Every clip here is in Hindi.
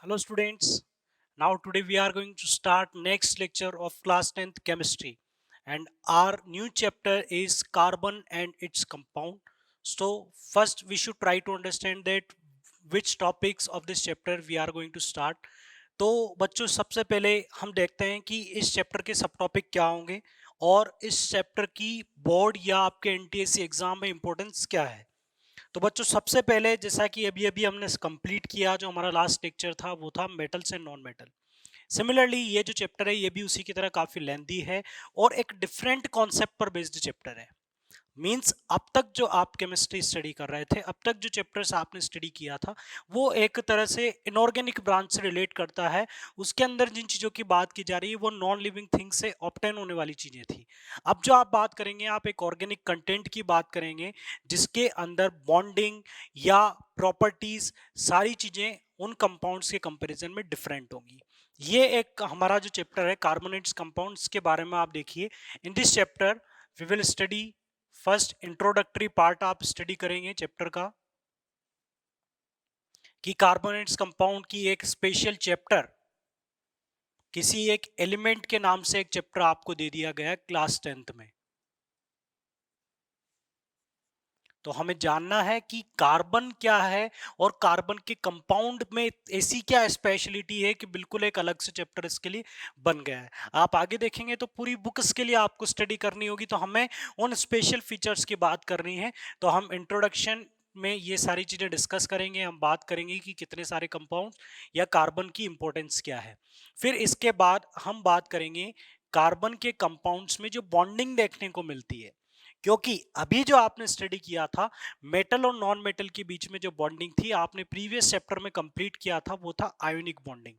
Hello students. Now today we are going to start next lecture of class 10th chemistry and our new chapter is carbon and its compound. So first we should try to understand that which topics of this chapter we are going to start. तो बच्चों सबसे पहले हम देखते हैं कि इस चैप्टर के सब टॉपिक क्या होंगे और इस चैप्टर की बोर्ड या आपके एनटीएससी एग्जाम में इंपॉर्टेंस क्या है। तो बच्चों सबसे पहले जैसा कि अभी अभी हमने कंप्लीट किया जो हमारा लास्ट लेक्चर था वो था metals and non metal. Similarly ये जो चैप्टर है ये भी उसी की तरह काफी लेंथी है और एक डिफरेंट कॉन्सेप्ट पर बेस्ड चैप्टर है। मींस अब तक जो आप केमिस्ट्री स्टडी कर रहे थे, अब तक जो चैप्टर्स आपने स्टडी किया था वो एक तरह से इनऑर्गेनिक ब्रांच से रिलेट करता है। उसके अंदर जिन चीजों की बात की जा रही है वो नॉन लिविंग थिंग से ऑब्टेन होने वाली चीजें थी। अब जो आप बात करेंगे आप एक ऑर्गेनिक कंटेंट की बात करेंगे जिसके अंदर बॉन्डिंग या प्रॉपर्टीज सारी चीजें उन कंपाउंड्स के कंपैरिजन में डिफरेंट होंगी। ये एक हमारा जो चैप्टर है कार्बोनेट्स कंपाउंड्स के बारे में आप देखिए। In this chapter we will study first introductory part आप स्टडी करेंगे चैप्टर का कि कार्बोनेट्स कंपाउंड की एक स्पेशल चैप्टर किसी एक एलिमेंट के नाम से एक चैप्टर आपको दे दिया गया क्लास 10th में। तो हमें जानना है कि कार्बन क्या है और कार्बन के कंपाउंड में ऐसी क्या स्पेशलिटी है कि बिल्कुल एक अलग से चैप्टर इसके लिए बन गया है। आप आगे देखेंगे तो पूरी बुक इसके लिए आपको स्टडी करनी होगी, तो हमें उन स्पेशल फीचर्स की बात करनी है। तो हम इंट्रोडक्शन में ये सारी चीजें डिस्कस करेंगे, हम बात करेंगे कि कितने सारे कंपाउंड या कार्बन की इंपॉर्टेंस क्या है। फिर इसके बाद हम बात करेंगे कार्बन के कंपाउंड्स में जो बॉन्डिंग देखने को मिलती है, क्योंकि अभी जो आपने स्टडी किया था मेटल और नॉन मेटल के बीच में जो बॉन्डिंग थी आपने प्रीवियस चैप्टर में कंप्लीट किया था वो था आयोनिक बॉन्डिंग।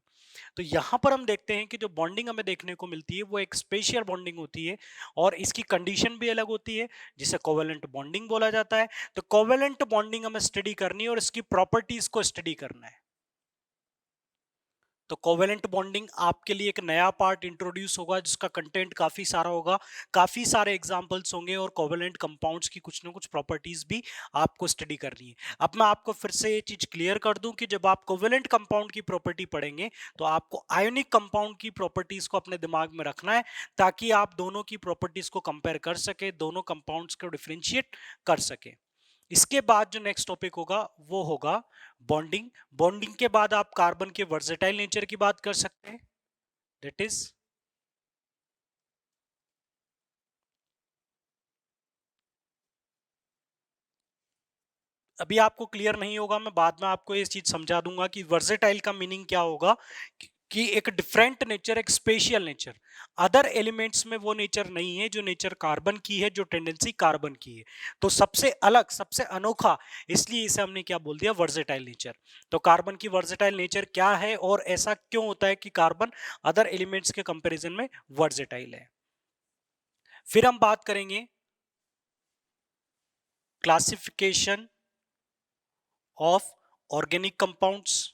तो यहाँ पर हम देखते हैं कि जो बॉन्डिंग हमें देखने को मिलती है वो एक स्पेशल बॉन्डिंग होती है और इसकी कंडीशन भी अलग होती है जिसे कोवेलेंट बॉन्डिंग बोला जाता है। तो कोवेलेंट बॉन्डिंग हमें स्टडी करनी है और इसकी प्रॉपर्टीज को स्टडी करना है। तो कोवेलेंट बॉन्डिंग आपके लिए एक नया पार्ट इंट्रोड्यूस होगा जिसका कंटेंट काफी सारा होगा, काफी सारे एग्जांपल्स होंगे और कोवेलेंट कंपाउंड्स की कुछ ना कुछ प्रॉपर्टीज भी आपको स्टडी करनी है। अब मैं आपको फिर से ये चीज क्लियर कर दूं कि जब आप कोवेलेंट कंपाउंड की प्रॉपर्टी पढ़ेंगे तो आपको आयोनिक कंपाउंड की प्रॉपर्टीज को अपने दिमाग में रखना है ताकि आप दोनों की प्रॉपर्टीज को कंपेयर कर सके, दोनों कंपाउंड्स को डिफरेंशिएट कर सके। इसके बाद जो नेक्स्ट टॉपिक होगा वो होगा बॉन्डिंग। बॉन्डिंग के बाद आप कार्बन के वर्सेटाइल नेचर की बात कर सकते हैं, दैट इज अभी आपको क्लियर नहीं होगा, मैं बाद में आपको ये चीज समझा दूंगा कि वर्सेटाइल का मीनिंग क्या होगा कि एक डिफरेंट नेचर, एक स्पेशल नेचर। अदर एलिमेंट्स में वो नेचर नहीं है जो नेचर कार्बन की है, जो टेंडेंसी कार्बन की है। तो सबसे अलग, सबसे अनोखा, इसलिए इसे हमने क्या बोल दिया, वर्सेटाइल नेचर। तो कार्बन की वर्सेटाइल नेचर क्या है और ऐसा क्यों होता है कि कार्बन अदर एलिमेंट्स के कंपैरिजन में वर्सेटाइल है। फिर हम बात करेंगे क्लासिफिकेशन ऑफ ऑर्गेनिक कंपाउंड्स।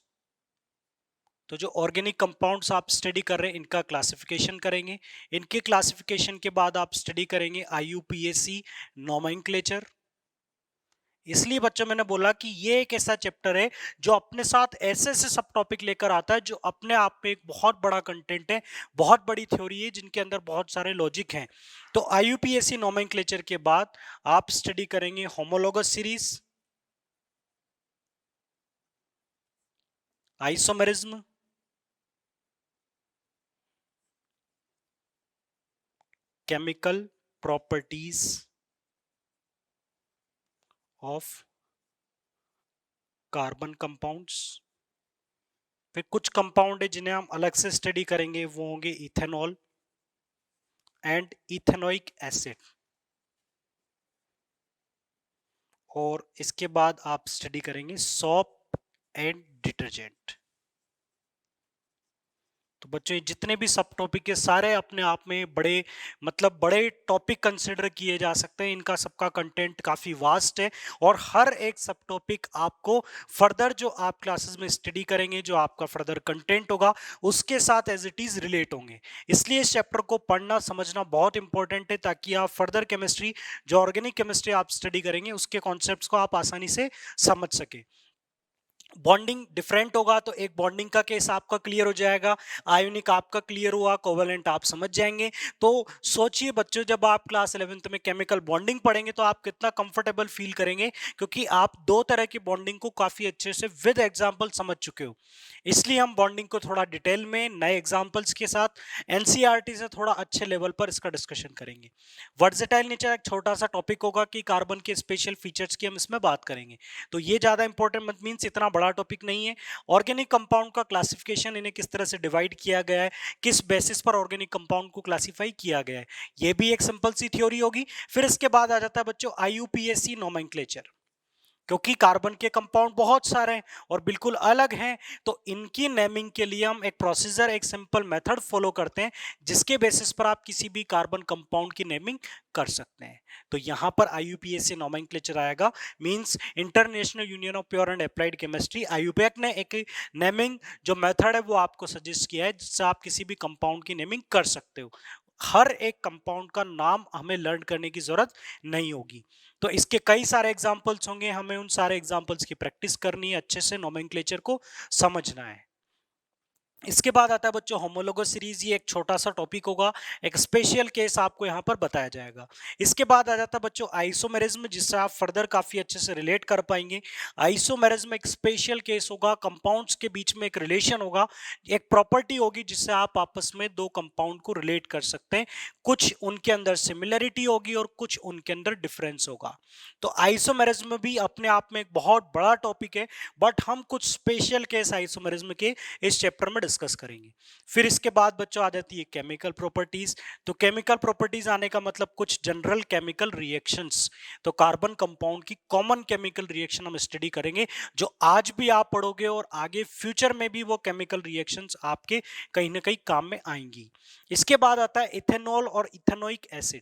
तो जो ऑर्गेनिक कंपाउंड्स आप स्टडी कर रहे हैं इनका क्लासिफिकेशन करेंगे। इनके क्लासिफिकेशन के बाद आप स्टडी करेंगे आईयूपीएसी नोमेनक्लेचर। इसलिए बच्चों मैंने बोला कि ये एक ऐसा चैप्टर है जो अपने साथ ऐसे ऐसे सब टॉपिक लेकर आता है जो अपने आप में एक बहुत बड़ा कंटेंट है, बहुत बड़ी थ्योरी है जिनके अंदर बहुत सारे लॉजिक हैं। तो आईयूपीएसी नोमेनक्लेचर के बाद आप स्टडी करेंगे homologous series, isomerism, chemical properties of carbon compounds. फिर कुछ कंपाउंड है जिन्हें हम अलग से स्टडी करेंगे, वो होंगे इथेनॉल एंड इथेनोइक एसिड। और इसके बाद आप स्टडी करेंगे सोप एंड डिटर्जेंट। तो बच्चों ये जितने भी सब टॉपिक है सारे अपने आप में बड़े, मतलब बड़े टॉपिक कंसिडर किए जा सकते हैं। इनका सबका कंटेंट काफी वास्ट है और हर एक सब टॉपिक आपको फर्दर जो आप क्लासेस में स्टडी करेंगे, जो आपका फर्दर कंटेंट होगा उसके साथ एज इट इज रिलेट होंगे। इसलिए इस चैप्टर को पढ़ना समझना बहुत इंपॉर्टेंट है ताकि आप फर्दर केमिस्ट्री, जो ऑर्गेनिक केमिस्ट्री आप स्टडी करेंगे उसके कॉन्सेप्ट्स को आप आसानी से समझ सके। बॉन्डिंग डिफरेंट होगा तो एक बॉन्डिंग का केस आपका क्लियर हो जाएगा, आयोनिक आपका क्लियर हुआ, कोवेलेंट आप समझ जाएंगे। तो सोचिए बच्चों, जब आप क्लास 11th में केमिकल बॉन्डिंग पढ़ेंगे तो आप कितना कंफर्टेबल फील करेंगे, क्योंकि आप दो तरह की बॉन्डिंग को काफी अच्छे से विद एग्जांपल समझ चुके हो। इसलिए हम बॉन्डिंग को थोड़ा डिटेल में नए एग्जांपल्स के साथ एनसीईआरटी से थोड़ा अच्छे लेवल पर इसका डिस्कशन करेंगे। वर्सेटाइल नेचर एक छोटा सा टॉपिक होगा कि कार्बन के स्पेशल फीचर्स की हम इसमें बात करेंगे, तो ये ज्यादा इंपॉर्टेंट मत मींस इतना बड़ा टॉपिक नहीं है। ऑर्गेनिक कंपाउंड का क्लासिफिकेशन, इन्हें किस तरह से डिवाइड किया गया है, किस बेसिस पर ऑर्गेनिक कंपाउंड को क्लासिफाई किया गया है, ये भी एक सिंपल सी थ्योरी होगी। फिर इसके बाद आ जाता है बच्चों आईयूपीएसी नोमेनक्लेचर, क्योंकि कार्बन के कंपाउंड बहुत सारे हैं और बिल्कुल अलग हैं, तो इनकी नेमिंग के लिए हम एक प्रोसीजर, एक सिंपल मेथड फॉलो करते हैं, जिसके बेसिस पर आप किसी भी कार्बन कंपाउंड की नेमिंग कर सकते हैं। तो यहां पर आईयूपीएसी नोमेनक्लेचर आएगा, means international union of pure and applied chemistry, IUPAC ने एक नेमिंग जो मेथड है वो आपको सजेस्ट किया है, जिससे आप किसी भी कंपाउंड की नेमिंग कर सकते हो। हर एक कंपाउंड का नाम हमें लर्न करने की जरूरत नहीं होगी। तो इसके कई सारे एग्जाम्पल्स होंगे, हमें उन सारे एग्जाम्पल्स की प्रैक्टिस करनी है, अच्छे से नोमेनक्लेचर को समझना है। इसके बाद आता है बच्चों होमोलोगस सीरीज, ये एक छोटा सा टॉपिक होगा, एक स्पेशल केस आपको यहाँ पर बताया जाएगा। इसके बाद आ जाता है बच्चों आइसोमेरिज्म, जिससे आप फर्दर काफी अच्छे से रिलेट कर पाएंगे। आइसोमेरिज्म एक स्पेशल केस होगा, कंपाउंड्स के बीच में एक रिलेशन होगा, एक प्रॉपर्टी होगी जिससे आप आपस में दो कंपाउंड को रिलेट कर सकते हैं, कुछ उनके अंदर सिमिलरिटी होगी और कुछ उनके अंदर डिफरेंस होगा। तो आइसोमेरिज्म भी अपने आप में एक बहुत बड़ा टॉपिक है, बट हम कुछ स्पेशल केस आइसोमेरिज्म के इस चैप्टर में डिस्कस करेंगे। फिर इसके बाद बच्चों आ जाती है केमिकल प्रॉपर्टीज। तो केमिकल प्रॉपर्टीज आने का मतलब कुछ जनरल केमिकल रिएक्शंस, तो कार्बन कंपाउंड की कॉमन केमिकल रिएक्शन हम स्टडी करेंगे, जो आज भी आप पढ़ोगे और आगे फ्यूचर में भी वो केमिकल रिएक्शंस आपके कहीं ना कहीं काम में आएंगी। इसके बाद आता है इथेनॉल और इथेनोइक एसिड,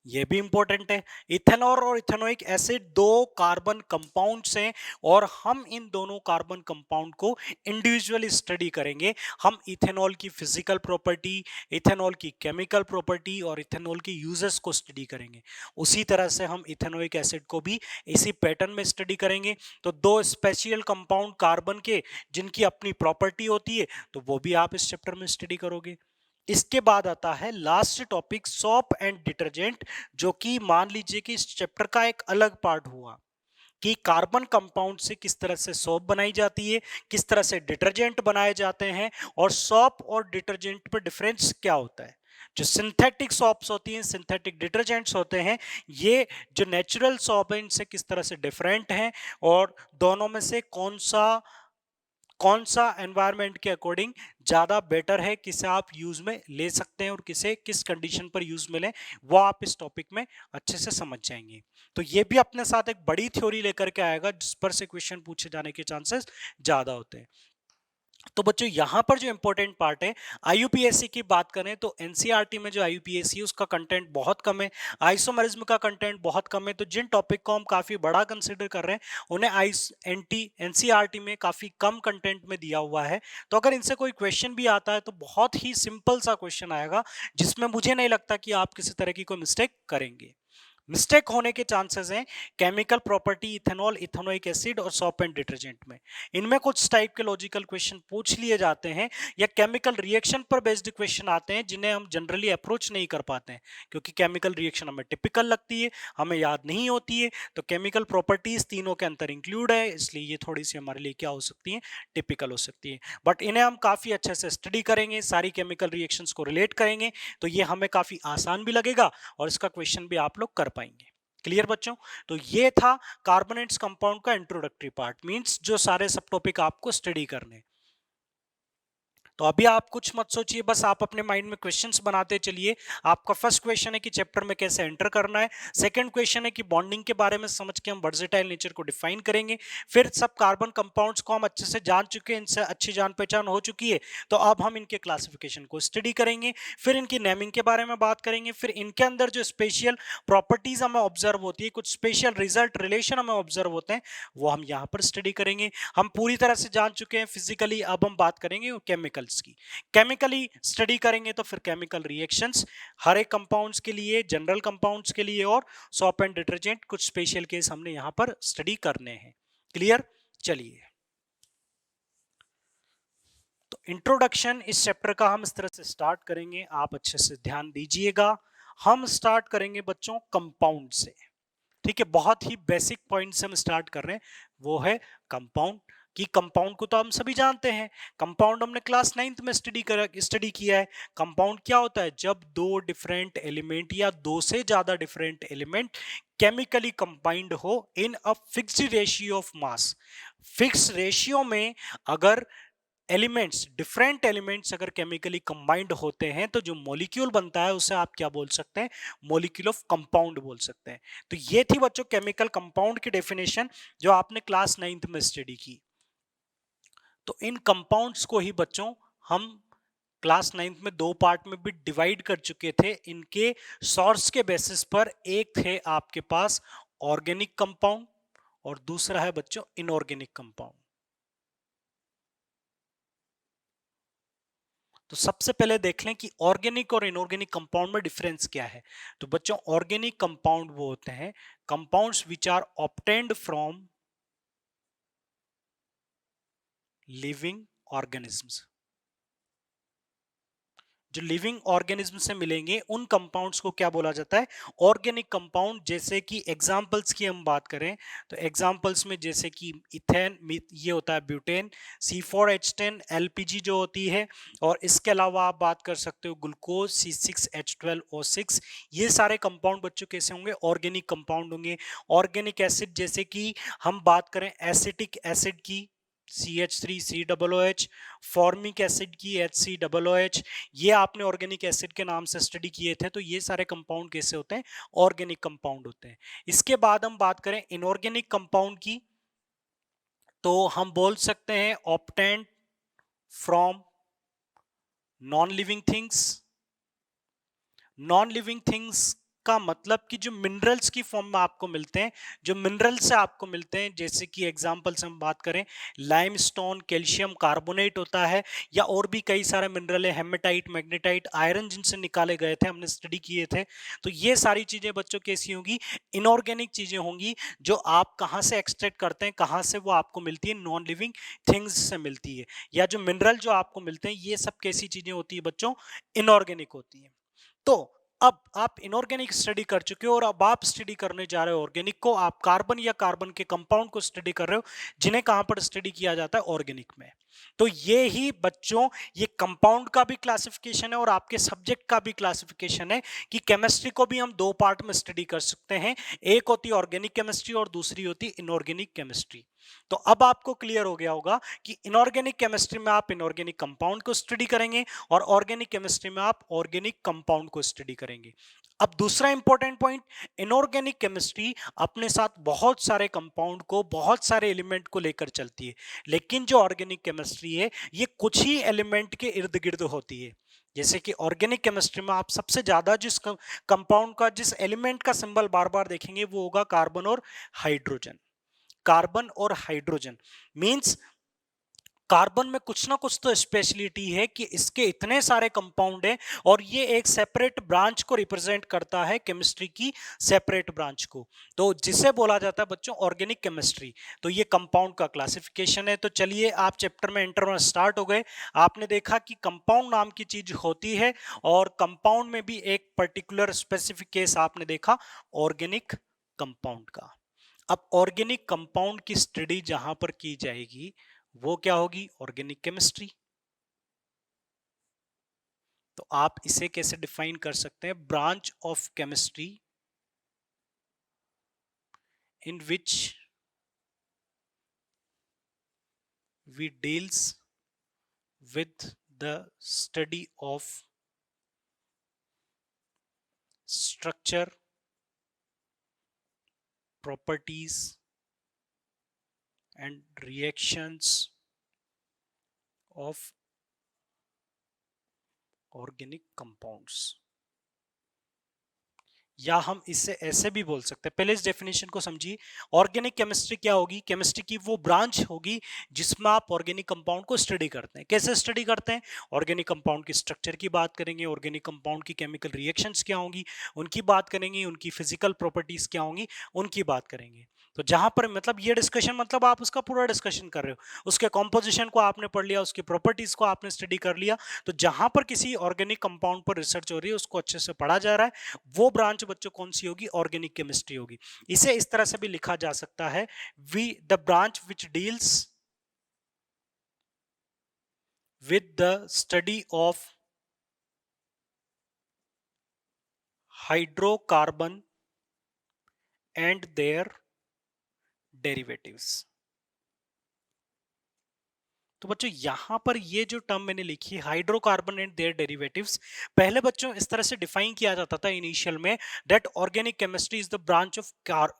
ये भी इंपॉर्टेंट है। इथेनॉल और इथेनोइक एसिड दो कार्बन कंपाउंड्स हैं, और हम इन दोनों कार्बन कंपाउंड को इंडिविजुअली स्टडी करेंगे। हम इथेनॉल की फिजिकल प्रॉपर्टी, इथेनॉल की केमिकल प्रॉपर्टी और इथेनॉल के यूजेस को स्टडी करेंगे। उसी तरह से हम इथेनोइक एसिड को भी इसी पैटर्न में स्टडी करेंगे। तो दो स्पेशल कंपाउंड कार्बन के जिनकी अपनी प्रॉपर्टी होती है, तो वो भी आप इस चैप्टर में स्टडी करोगे। इसके बाद आता है last topic soap and detergent, जो कि मान लीजिए कि इस चैप्टर का एक अलग पार्ट हुआ, कि कार्बन कंपाउंड से किस तरह से सोप बनाई जाती है, किस तरह से डिटर्जेंट बनाए जाते हैं, और सोप और डिटर्जेंट पर डिफरेंस क्या होता है। जो सिंथेटिक सोप्स होती हैं, सिंथेटिक डिटर्जेंट्स होते हैं, ये जो नेचुरल सोप है इनसे किस तरह से डिफरेंट हैं, और दोनों में से कौन सा एनवायरनमेंट के अकॉर्डिंग ज्यादा बेटर है, किसे आप यूज में ले सकते हैं और किसे किस कंडीशन पर यूज में लें, वो आप इस टॉपिक में अच्छे से समझ जाएंगे। तो ये भी अपने साथ एक बड़ी थ्योरी लेकर के आएगा, जिस पर से क्वेश्चन पूछे जाने के चांसेस ज्यादा होते हैं। तो बच्चों यहां पर जो इंपॉर्टेंट पार्ट है, आईयूपीएससी की बात करें तो एनसीईआरटी में जो आईयूपीएससी है उसका कंटेंट बहुत कम है, आइसोमेरिज्म का कंटेंट बहुत कम है। तो जिन टॉपिक को हम काफी बड़ा कंसिडर कर रहे हैं, उन्हें एनसीईआरटी में काफी कम कंटेंट में दिया हुआ है। तो अगर इनसे कोई क्वेश्चन भी आता है तो बहुत ही सिंपल सा क्वेश्चन आएगा, जिसमें मुझे नहीं लगता कि आप किसी तरह की कोई मिस्टेक करेंगे। मिस्टेक होने के चांसेस हैं chemical property, ethanol, ethanoic acid और सोप एंड डिटर्जेंट में। इनमें कुछ टाइप के लॉजिकल क्वेश्चन पूछ लिए जाते हैं, या केमिकल रिएक्शन पर बेस्ड क्वेश्चन आते हैं, जिन्हें हम जनरली अप्रोच नहीं कर पाते हैं, क्योंकि केमिकल रिएक्शन हमें टिपिकल लगती है, हमें याद नहीं होती है। तो केमिकल प्रॉपर्टीज तीनों के अंदर इंक्लूड है, इसलिए ये थोड़ी सी हमारे लिए क्या हो सकती है, टिपिकल हो सकती है। बट इन्हें हम काफी अच्छे से स्टडी करेंगे, सारी केमिकल रिएक्शंस को रिलेट करेंगे, तो ये हमें काफी आसान भी लगेगा और इसका क्वेश्चन भी आप लोग कर पाएंगे। क्लियर बच्चों? तो ये था कार्बोनेट्स कंपाउंड का इंट्रोडक्टरी पार्ट, मींस जो सारे सब टॉपिक आपको स्टडी करने। तो अभी आप कुछ मत सोचिए, बस आप अपने माइंड में क्वेश्चंस बनाते चलिए। आपका फर्स्ट क्वेश्चन है कि चैप्टर में कैसे एंटर करना है, सेकंड क्वेश्चन है कि बॉन्डिंग के बारे में समझ के हम वर्सेटाइल नेचर को डिफाइन करेंगे। फिर सब कार्बन कंपाउंड्स को हम अच्छे से जान चुके हैं, इनसे अच्छी जान पहचान हो चुकी है, तो अब हम इनके क्लासिफिकेशन को स्टडी करेंगे। फिर इनकी नेमिंग के बारे में बात करेंगे, फिर इनके अंदर जो स्पेशल प्रॉपर्टीज हमें ऑब्जर्व होती है, कुछ स्पेशल रिजल्ट रिलेशन हमें ऑब्जर्व होते हैं, वो हम यहाँ पर स्टडी करेंगे। हम पूरी तरह से जान चुके हैं फिजिकली, अब हम बात करेंगे केमिकल्स की। केमिकली स्टडी करेंगे तो फिर केमिकल रिएक्शंस हर एक कंपाउंड्स के लिए, जनरल कंपाउंड्स के लिए, और सोप एंड डिटर्जेंट कुछ स्पेशल केस हमने यहाँ पर स्टडी करने हैं। क्लियर? चलिए, तो इंट्रोडक्शन इस चैप्टर का हम इस तरह से स्टार्ट करेंगे, आप अच्छे से ध्यान दीजिएगा। हम स्टार्ट करेंगे बच्चों कंपाउंड से, ठीक है? बहुत ही बेसिक पॉइंट से हम स्टार्ट कर रहे हैं, वो है कंपाउंड। कि कंपाउंड को तो हम सभी जानते हैं, कंपाउंड हमने क्लास 9th में स्टडी किया है। कंपाउंड क्या होता है? जब दो डिफरेंट एलिमेंट या दो से ज्यादा डिफरेंट एलिमेंट केमिकली कंबाइंड हो in a fixed ratio of mass. Fix ratio में अगर एलिमेंट्स, डिफरेंट एलिमेंट्स अगर केमिकली कंबाइंड होते हैं तो जो मॉलिक्यूल बनता है उसे आप क्या बोल सकते हैं? मॉलिक्यूल ऑफ कंपाउंड बोल सकते हैं। तो ये थी बच्चों केमिकल कंपाउंड की डेफिनेशन जो आपने क्लास 9th में स्टडी की। तो इन कंपाउंड्स को ही बच्चों हम क्लास 9th में दो पार्ट में भी डिवाइड कर चुके थे। इनके सोर्स के बेसिस पर एक थे आपके पास ऑर्गेनिक कंपाउंड और दूसरा है बच्चों इनऑर्गेनिक कंपाउंड। तो सबसे पहले देख लें कि ऑर्गेनिक और इनऑर्गेनिक कंपाउंड में डिफरेंस क्या है। तो बच्चों ऑर्गेनिक कंपाउंड वो होते हैं compounds which are obtained from living organisms. जो लिविंग ऑर्गेनिज्म से मिलेंगे उन कंपाउंड्स को क्या बोला जाता है? Organic compound. जैसे कि एग्जांपल्स की हम बात करें तो एग्जांपल्स में जैसे कि इथेन, ये होता है ब्यूटेन, C4H10, LPG जो होती है, और इसके अलावा आप बात कर सकते हो ग्लूकोज C6H12O6। ये सारे कंपाउंड बच्चों कैसे होंगे? ऑर्गेनिक कंपाउंड होंगे। ऑर्गेनिक एसिड जैसे कि हम बात करें एसिटिक एसिड की CH3COOH, फॉर्मिक एसिड की HCOOH, ये आपने ऑर्गेनिक एसिड के नाम से स्टडी किए थे। तो ये सारे कंपाउंड कैसे होते हैं? ऑर्गेनिक कंपाउंड होते हैं। इसके बाद हम बात करें इनऑर्गेनिक कंपाउंड की, तो हम बोल सकते हैं obtained from non living things. Non living things का मतलब कि जो मिनरल्स की फॉर्म में आपको मिलते हैं, जो मिनरल से आपको मिलते हैं, जैसे कि एग्जांपल से हम बात करें लाइमस्टोन, कैल्शियम कार्बोनेट होता है, या और भी कई सारे मिनरल है, हेमेटाइट, मैग्नेटाइट, आयरन जिनसे निकाले गए थे, हमने स्टडी किए थे। तो ये सारी चीजें बच्चों कैसी होंगी? इनऑर्गेनिक चीजें होंगी, जो आप कहाँ से एक्सट्रैक्ट करते हैं, कहाँ से वो आपको मिलती है? नॉन लिविंग थिंग्स से मिलती है। या जो मिनरल जो आपको मिलते हैं, ये सब कैसी चीजें होती है बच्चों? इनऑर्गेनिक होती है। तो अब आप इनऑर्गेनिक स्टडी कर चुके हो और अब आप स्टडी करने जा रहे हो ऑर्गेनिक को। आप कार्बन या कार्बन के कंपाउंड को स्टडी कर रहे हो, जिन्हें कहां पर स्टडी किया जाता है? ऑर्गेनिक में। तो ये ही बच्चों, ये कंपाउंड का भी क्लासिफिकेशन है और आपके सब्जेक्ट का भी क्लासिफिकेशन है कि केमिस्ट्री को भी हम दो पार्ट में स्टडी कर सकते हैं। एक होती है ऑर्गेनिक केमिस्ट्री और दूसरी होती है इनऑर्गेनिक केमिस्ट्री। तो अब आपको क्लियर हो गया होगा कि इनऑर्गेनिक केमिस्ट्री में आप इनऑर्गेनिक कंपाउंड को स्टडी करेंगे और ऑर्गेनिक केमिस्ट्री में आप ऑर्गेनिक कंपाउंड को स्टडी करेंगे। अब दूसरा इंपॉर्टेंट पॉइंट, इनऑर्गेनिक केमिस्ट्री अपने साथ बहुत सारे कंपाउंड को, बहुत सारे एलिमेंट को लेकर चलती है, लेकिन जो ऑर्गेनिक केमिस्ट्री है ये कुछ ही एलिमेंट के इर्द गिर्द होती है। जैसे कि ऑर्गेनिक केमिस्ट्री में आप सबसे ज्यादा जिस कंपाउंड का, जिस एलिमेंट का सिंबल बार बार देखेंगे वो होगा कार्बन और हाइड्रोजन। कार्बन और हाइड्रोजन मींस कार्बन में कुछ ना कुछ तो स्पेशलिटी है कि इसके इतने सारे कंपाउंड हैं और ये एक सेपरेट ब्रांच को रिप्रेजेंट करता है, केमिस्ट्री की सेपरेट ब्रांच को। तो जिसे बोला जाता है बच्चों ऑर्गेनिक केमिस्ट्री। तो ये कंपाउंड का क्लासिफिकेशन है। तो चलिए आप चैप्टर में एंटर होना स्टार्ट हो गए। आपने देखा कि कंपाउंड नाम की चीज होती है और कंपाउंड में भी एक पर्टिकुलर स्पेसिफिक केस आपने देखा ऑर्गेनिक कंपाउंड का। अब ऑर्गेनिक कंपाउंड की स्टडी जहां पर की जाएगी वो क्या होगी? Organic chemistry. तो आप इसे कैसे डिफाइन कर सकते हैं? Branch of chemistry in which we deals with the study of structure, properties and reactions of organic compounds. या हम इससे ऐसे भी बोल सकते हैं, पहले इस डेफिनेशन को समझिए। ऑर्गेनिक केमिस्ट्री क्या होगी? केमिस्ट्री की वो ब्रांच होगी जिसमें आप ऑर्गेनिक कंपाउंड को स्टडी करते हैं। कैसे स्टडी करते हैं? ऑर्गेनिक कंपाउंड की स्ट्रक्चर की बात करेंगे, ऑर्गेनिक कंपाउंड की केमिकल रिएक्शंस क्या होंगी उनकी बात करेंगे, उनकी फिजिकल प्रॉपर्टीज क्या होंगी उनकी बात करेंगे। तो जहां पर मतलब ये डिस्कशन मतलब आप उसका पूरा डिस्कशन कर रहे हो, उसके कॉम्पोजिशन को आपने पढ़ लिया, उसकी प्रॉपर्टीज को आपने स्टडी कर लिया। तो जहां पर किसी ऑर्गेनिक कंपाउंड पर रिसर्च हो रही है उसको अच्छे से पढ़ा जा रहा है, वो ब्रांच बच्चों कौन सी होगी? ऑर्गेनिक केमिस्ट्री होगी। इसे इस तरह से भी लिखा जा सकता है, we the branch which deals with the study of hydrocarbon and their derivatives। तो बच्चों यहां पर ये जो टर्म मैंने लिखी हाइड्रोकार्बन एंड देयर डेरिवेटिव्स, पहले बच्चों इस तरह से डिफाइन किया जाता था इनिशियल में, that organic chemistry is the branch of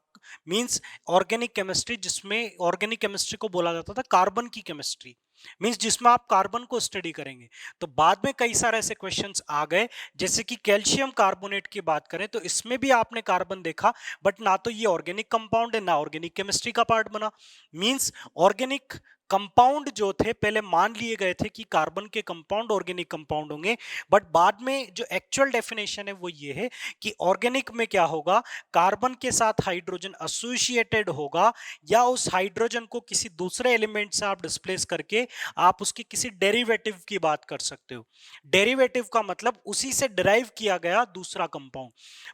means organic chemistry, जिसमें ऑर्गेनिक केमिस्ट्री को बोला जाता था कार्बन की केमिस्ट्री, मींस जिसमें आप कार्बन को स्टडी करेंगे। तो बाद में कई सारे ऐसे क्वेश्चंस आ गए, जैसे कि कैल्शियम कार्बोनेट की बात करें तो इसमें भी आपने कार्बन देखा, बट ना तो ये ऑर्गेनिक कंपाउंड है ना ऑर्गेनिक केमिस्ट्री का पार्ट बना। मींस ऑर्गेनिक कंपाउंड जो थे पहले मान लिए गए थे कि कार्बन के कंपाउंड ऑर्गेनिक कंपाउंड होंगे, बट बाद में जो एक्चुअल डेफिनेशन है वो ये है कि ऑर्गेनिक में क्या होगा, कार्बन के साथ हाइड्रोजन एसोसिएटेड होगा, या उस हाइड्रोजन को किसी दूसरे एलिमेंट से आप डिस्प्लेस करके आप उसके किसी डेरिवेटिव की बात कर सकते हो। डेरिवेटिव का मतलब उसी से डिराइव किया गया दूसरा कंपाउंड।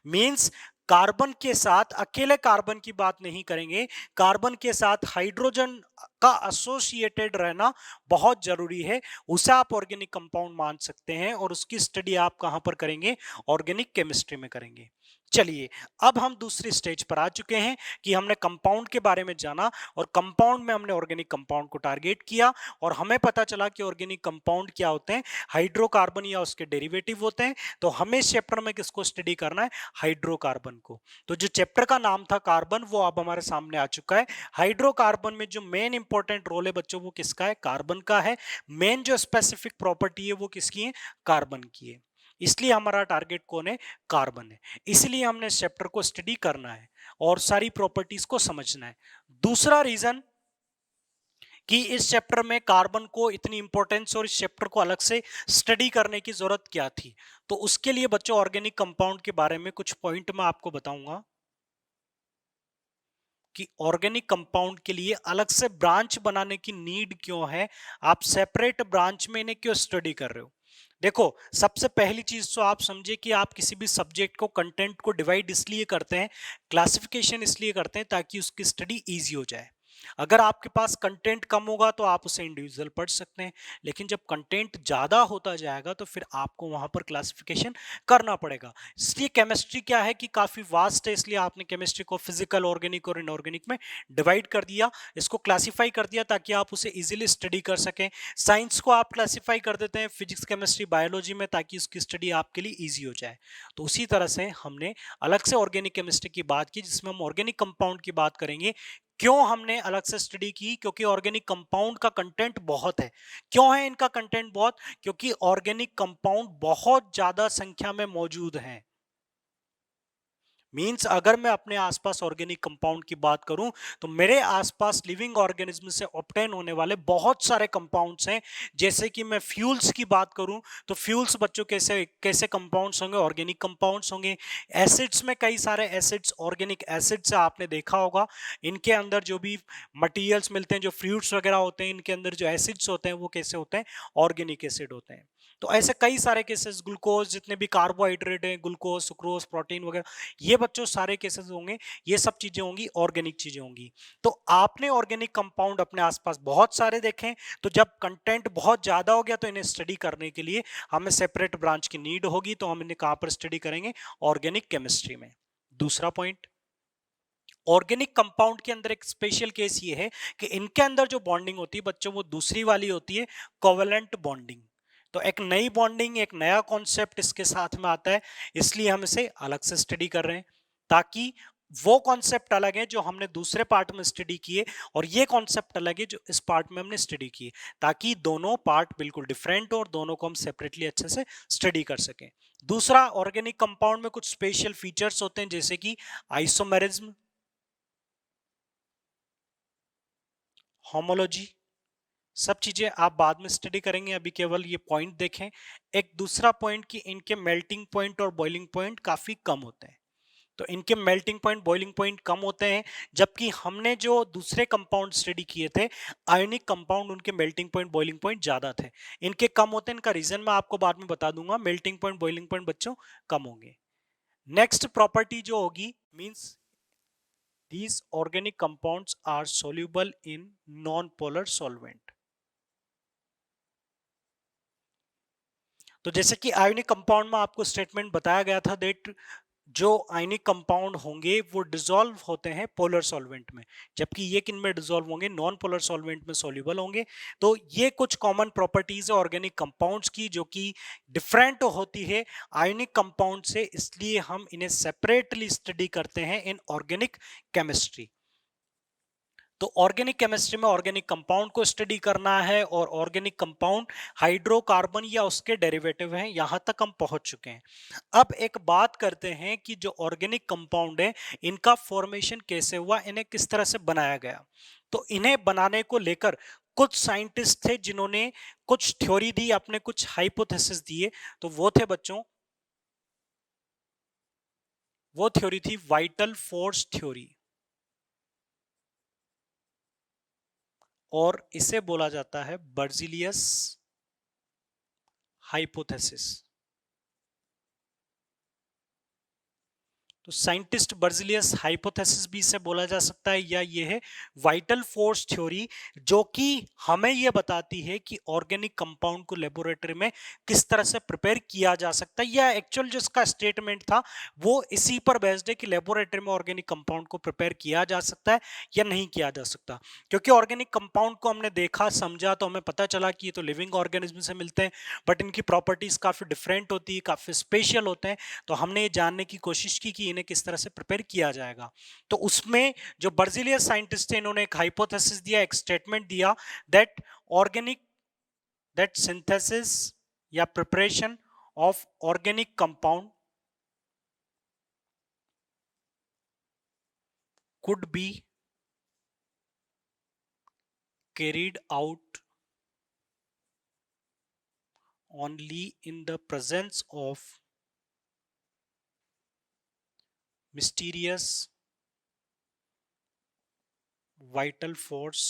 मींस कार्बन के साथ अकेले कार्बन की बात नहीं करेंगे, कार्बन के साथ हाइड्रोजन का एसोसिएटेड रहना बहुत जरूरी है, उसे आप ऑर्गेनिक कंपाउंड मान सकते हैं, और उसकी स्टडी आप कहां पर करेंगे? ऑर्गेनिक केमिस्ट्री में करेंगे। चलिए, अब हम दूसरी स्टेज पर आ चुके हैं कि हमने कंपाउंड के बारे में जाना, और कंपाउंड में हमने ऑर्गेनिक कंपाउंड को टारगेट किया, और हमें पता चला कि ऑर्गेनिक कंपाउंड क्या होते हैं, हाइड्रोकार्बन या उसके डेरिवेटिव होते हैं। तो हमें इस चैप्टर में किसको स्टडी करना है? हाइड्रोकार्बन को। तो जो चैप्टर का नाम था कार्बन, वो अब हमारे सामने आ चुका है। हाइड्रोकार्बन में जो मेन इंपॉर्टेंट रोल है बच्चों, वो किसका है? कार्बन का है। मेन जो स्पेसिफिक प्रॉपर्टी है वो किसकी है? कार्बन की है। इसलिए हमारा टारगेट कौन है? कार्बन है। इसलिए हमने इस चैप्टर को स्टडी करना है और सारी प्रॉपर्टीज को समझना है। दूसरा रीजन कि इस चैप्टर में कार्बन को इतनी इंपॉर्टेंस और इस चैप्टर को अलग से स्टडी करने की जरूरत क्या थी, तो उसके लिए बच्चों ऑर्गेनिक कंपाउंड के बारे में कुछ पॉइंट मैं आपको बताऊंगा कि ऑर्गेनिक कंपाउंड के लिए अलग से ब्रांच बनाने की नीड क्यों है, आप सेपरेट ब्रांच में इन्हें क्यों स्टडी कर रहे हो। देखो, सबसे पहली चीज तो आप समझे कि आप किसी भी सब्जेक्ट को, कंटेंट को डिवाइड इसलिए करते हैं, क्लासिफिकेशन इसलिए करते हैं ताकि उसकी स्टडी इजी हो जाए। अगर आपके पास कंटेंट कम होगा तो आप उसे इंडिविजुअल पढ़ सकते हैं, लेकिन जब कंटेंट ज्यादा होता जाएगा तो फिर आपको वहां पर क्लासिफिकेशन करना पड़ेगा। इसलिए केमिस्ट्री क्या है कि काफी वास्ट है, इसलिए आपने केमिस्ट्री को फिजिकल, ऑर्गेनिक और इनऑर्गेनिक में डिवाइड कर दिया, इसको क्लासिफाई कर दिया ताकि आप उसे इजीली स्टडी कर सकें। साइंस को आप क्लासिफाई कर देते हैं फिजिक्स, केमिस्ट्री, बायोलॉजी में, ताकि उसकी स्टडी आपके लिए ईजी हो जाए। तो उसी तरह से हमने अलग से ऑर्गेनिक केमिस्ट्री की बात की, जिसमें हम ऑर्गेनिक कंपाउंड की बात करेंगे। क्यों हमने अलग से स्टडी की? क्योंकि ऑर्गेनिक कंपाउंड का कंटेंट बहुत है। क्यों है इनका कंटेंट बहुत? क्योंकि ऑर्गेनिक कंपाउंड बहुत ज्यादा संख्या में मौजूद हैं। मींस अगर मैं अपने आसपास ऑर्गेनिक कंपाउंड की बात करूं तो मेरे आसपास लिविंग ऑर्गेनिज्म से ऑब्टेन होने वाले बहुत सारे कंपाउंड्स हैं। जैसे कि मैं फ्यूल्स की बात करूं तो फ्यूल्स बच्चों कैसे कैसे कंपाउंड्स होंगे? ऑर्गेनिक कंपाउंड्स होंगे। एसिड्स में कई सारे एसिड्स ऑर्गेनिक एसिड्स आपने देखा होगा, इनके अंदर जो भी मटेरियल्स मिलते हैं, जो फ्रूट्स वगैरह होते हैं, इनके अंदर जो एसिड्स होते हैं वो कैसे होते हैं? ऑर्गेनिक एसिड होते हैं। तो ऐसे कई सारे केसेस, ग्लूकोज, जितने भी कार्बोहाइड्रेट हैं, ग्लूकोज, सुक्रोज, प्रोटीन वगैरह, ये बच्चों सारे केसेस होंगे, ये सब चीजें होंगी ऑर्गेनिक चीजें होंगी। तो आपने ऑर्गेनिक कंपाउंड अपने आसपास बहुत सारे देखे, तो जब कंटेंट बहुत ज्यादा हो गया तो इन्हें स्टडी करने के लिए हमें सेपरेट ब्रांच की नीड होगी। तो हम इन्हें कहां पर स्टडी करेंगे? ऑर्गेनिक केमिस्ट्री में। दूसरा पॉइंट, ऑर्गेनिक कंपाउंड के अंदर एक स्पेशल केस ये है कि इनके अंदर जो बॉन्डिंग होती है बच्चों, वो दूसरी वाली होती है, कोवेलेंट बॉन्डिंग। तो एक नई बॉन्डिंग, एक नया कॉन्सेप्ट इसके साथ में आता है, इसलिए हम इसे अलग से स्टडी कर रहे हैं, ताकि वो कॉन्सेप्ट अलग है जो हमने दूसरे पार्ट में स्टडी किए, और ये कॉन्सेप्ट अलग है जो इस पार्ट में हमने स्टडी किए, ताकि दोनों पार्ट बिल्कुल डिफरेंट हो और दोनों को हम सेपरेटली अच्छे से स्टडी कर सकें। दूसरा, ऑर्गेनिक कंपाउंड में कुछ स्पेशल फीचर्स होते हैं, जैसे कि आइसोमेरिज्म, होमोलॉजी, सब चीजें आप बाद में स्टडी करेंगे, अभी केवल ये पॉइंट देखें। एक दूसरा पॉइंट कि इनके मेल्टिंग पॉइंट और बॉइलिंग पॉइंट काफी कम होते हैं। तो इनके मेल्टिंग पॉइंट बॉइलिंग पॉइंट कम होते हैं, जबकि हमने जो दूसरे कंपाउंड स्टडी किए थे आयोनिक कंपाउंड, उनके मेल्टिंग पॉइंट बॉइलिंग पॉइंट ज्यादा थे। इनके कम होते हैं, इनका रीजन मैं आपको बाद में बता दूंगा। मेल्टिंग पॉइंट बॉइलिंग पॉइंट बच्चों कम होंगे। नेक्स्ट प्रॉपर्टी जो होगी, means these organic compounds are soluble in non-polar solvent। तो जैसे कि आयोनिक कंपाउंड में आपको स्टेटमेंट बताया गया था दैट जो आयनिक कंपाउंड होंगे वो डिसॉल्व होते हैं पोलर सॉल्वेंट में, जबकि ये किन में डिसॉल्व होंगे, नॉन पोलर सॉल्वेंट में सॉल्युबल होंगे। तो ये कुछ कॉमन प्रॉपर्टीज है ऑर्गेनिक कंपाउंड्स की जो कि डिफरेंट होती है आयनिक कंपाउंड से, इसलिए हम इन्हें सेपरेटली स्टडी करते हैं इन ऑर्गेनिक केमिस्ट्री। तो ऑर्गेनिक केमिस्ट्री में ऑर्गेनिक कंपाउंड को स्टडी करना है, और ऑर्गेनिक कंपाउंड हाइड्रोकार्बन या उसके डेरिवेटिव हैं, यहां तक हम पहुंच चुके हैं। अब एक बात करते हैं कि जो ऑर्गेनिक कंपाउंड है इनका फॉर्मेशन कैसे हुआ, इन्हें किस तरह से बनाया गया। तो इन्हें बनाने को लेकर कुछ साइंटिस्ट थे जिन्होंने कुछ थ्योरी दी, अपने कुछ हाइपोथेसिस दिए। तो वो थे बच्चों, वो थ्योरी थी वाइटल फोर्स थ्योरी, और इसे बोला जाता है बर्जिलियस हाइपोथेसिस। तो साइंटिस्ट बर्जिलियस हाइपोथेसिस भी इसे बोला जा सकता है, या ये है वाइटल फोर्स थ्योरी, जो कि हमें ये बताती है कि ऑर्गेनिक कंपाउंड को लेबोरेटरी में किस तरह से प्रिपेयर किया जा सकता है, या एक्चुअल जिसका स्टेटमेंट था वो इसी पर बेस्ड है कि लेबोरेटरी में ऑर्गेनिक कंपाउंड को प्रिपेयर किया जा सकता है या नहीं किया जा सकता। क्योंकि ऑर्गेनिक कंपाउंड को हमने देखा समझा तो हमें पता चला कि ये तो लिविंग ऑर्गेनिज्म से मिलते हैं, बट इनकी प्रॉपर्टीज काफी डिफरेंट होती है, काफी स्पेशल होते हैं। तो हमने ये जानने की कोशिश की कि इन्हें किस तरह से प्रिपेयर किया जाएगा। तो उसमें जो बर्जिलियस साइंटिस्ट थे इन्होंने एक हाइपोथेसिस दिया, एक स्टेटमेंट दिया दैट ऑर्गेनिक दैट सिंथेसिस या preparation of organic compound could be carried out only in the presence of mysterious vital force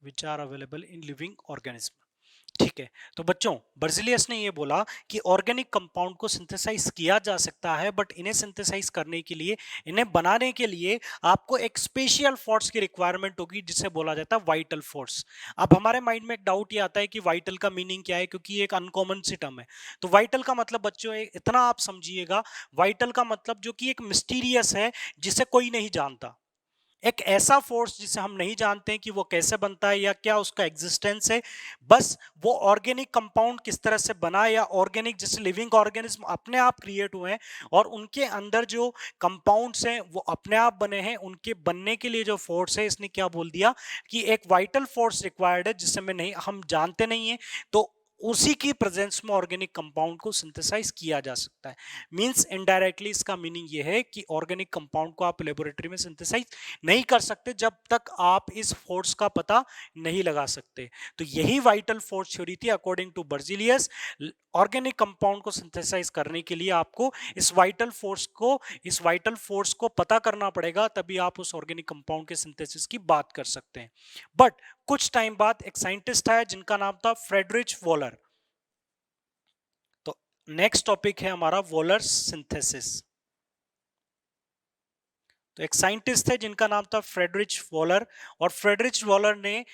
which are available in living organism। ठीक है, तो बच्चों बर्जिलियस ने ये बोला कि ऑर्गेनिक कंपाउंड को सिंथेसाइज किया जा सकता है, बट इन्हें सिंथेसाइज करने के लिए, इन्हें बनाने के लिए आपको एक स्पेशल फोर्स की रिक्वायरमेंट होगी जिसे बोला जाता है वाइटल फोर्स। अब हमारे माइंड में एक डाउट ये आता है कि वाइटल का मीनिंग क्या है, क्योंकि ये एक अनकॉमन सी टर्म है। तो वाइटल का मतलब बच्चों इतना आप समझिएगा, वाइटल का मतलब जो कि एक मिस्टीरियस है, जिसे कोई नहीं जानता, एक ऐसा फोर्स जिसे हम नहीं जानते हैं कि वो कैसे बनता है या क्या उसका एग्जिस्टेंस है। बस वो ऑर्गेनिक कंपाउंड किस तरह से बना, या ऑर्गेनिक जैसे लिविंग ऑर्गेनिज्म अपने आप क्रिएट हुए हैं और उनके अंदर जो कंपाउंड्स हैं वो अपने आप बने हैं, उनके बनने के लिए जो फोर्स है, इसने क्या बोल दिया कि एक वाइटल फोर्स रिक्वायर्ड है जिसे में नहीं, हम जानते नहीं है। तो उसी की प्रेजेंस में ऑर्गेनिक कंपाउंड को सिंथेसाइज किया जा सकता है। मींस इनडायरेक्टली इसका मीनिंग ये है कि ऑर्गेनिक कंपाउंड को आप लेबोरेटरी में सिंथेसाइज नहीं कर सकते जब तक आप इस फोर्स का पता नहीं लगा सकते। तो यही वाइटल फोर्स थ्योरी थी according to Berzelius. Organic compound को सिंथेसाइज करने के लिए आपको इस वाइटल फोर्स को पता करना पड़ेगा, तभी आप उस ऑर्गेनिक कंपाउंड के सिंथेसिस की बात कर सकते हैं। बट कुछ टाइम बाद एक साइंटिस्ट आया जिनका नाम था फ्रेडरिच वॉलर। तो नेक्स्ट टॉपिक है हमारा वॉलर सिंथेसिस। तो एक साइंटिस्ट थे जिनका नाम था फ्रेडरिच वॉलर, और फ्रेडरिच वॉलर ने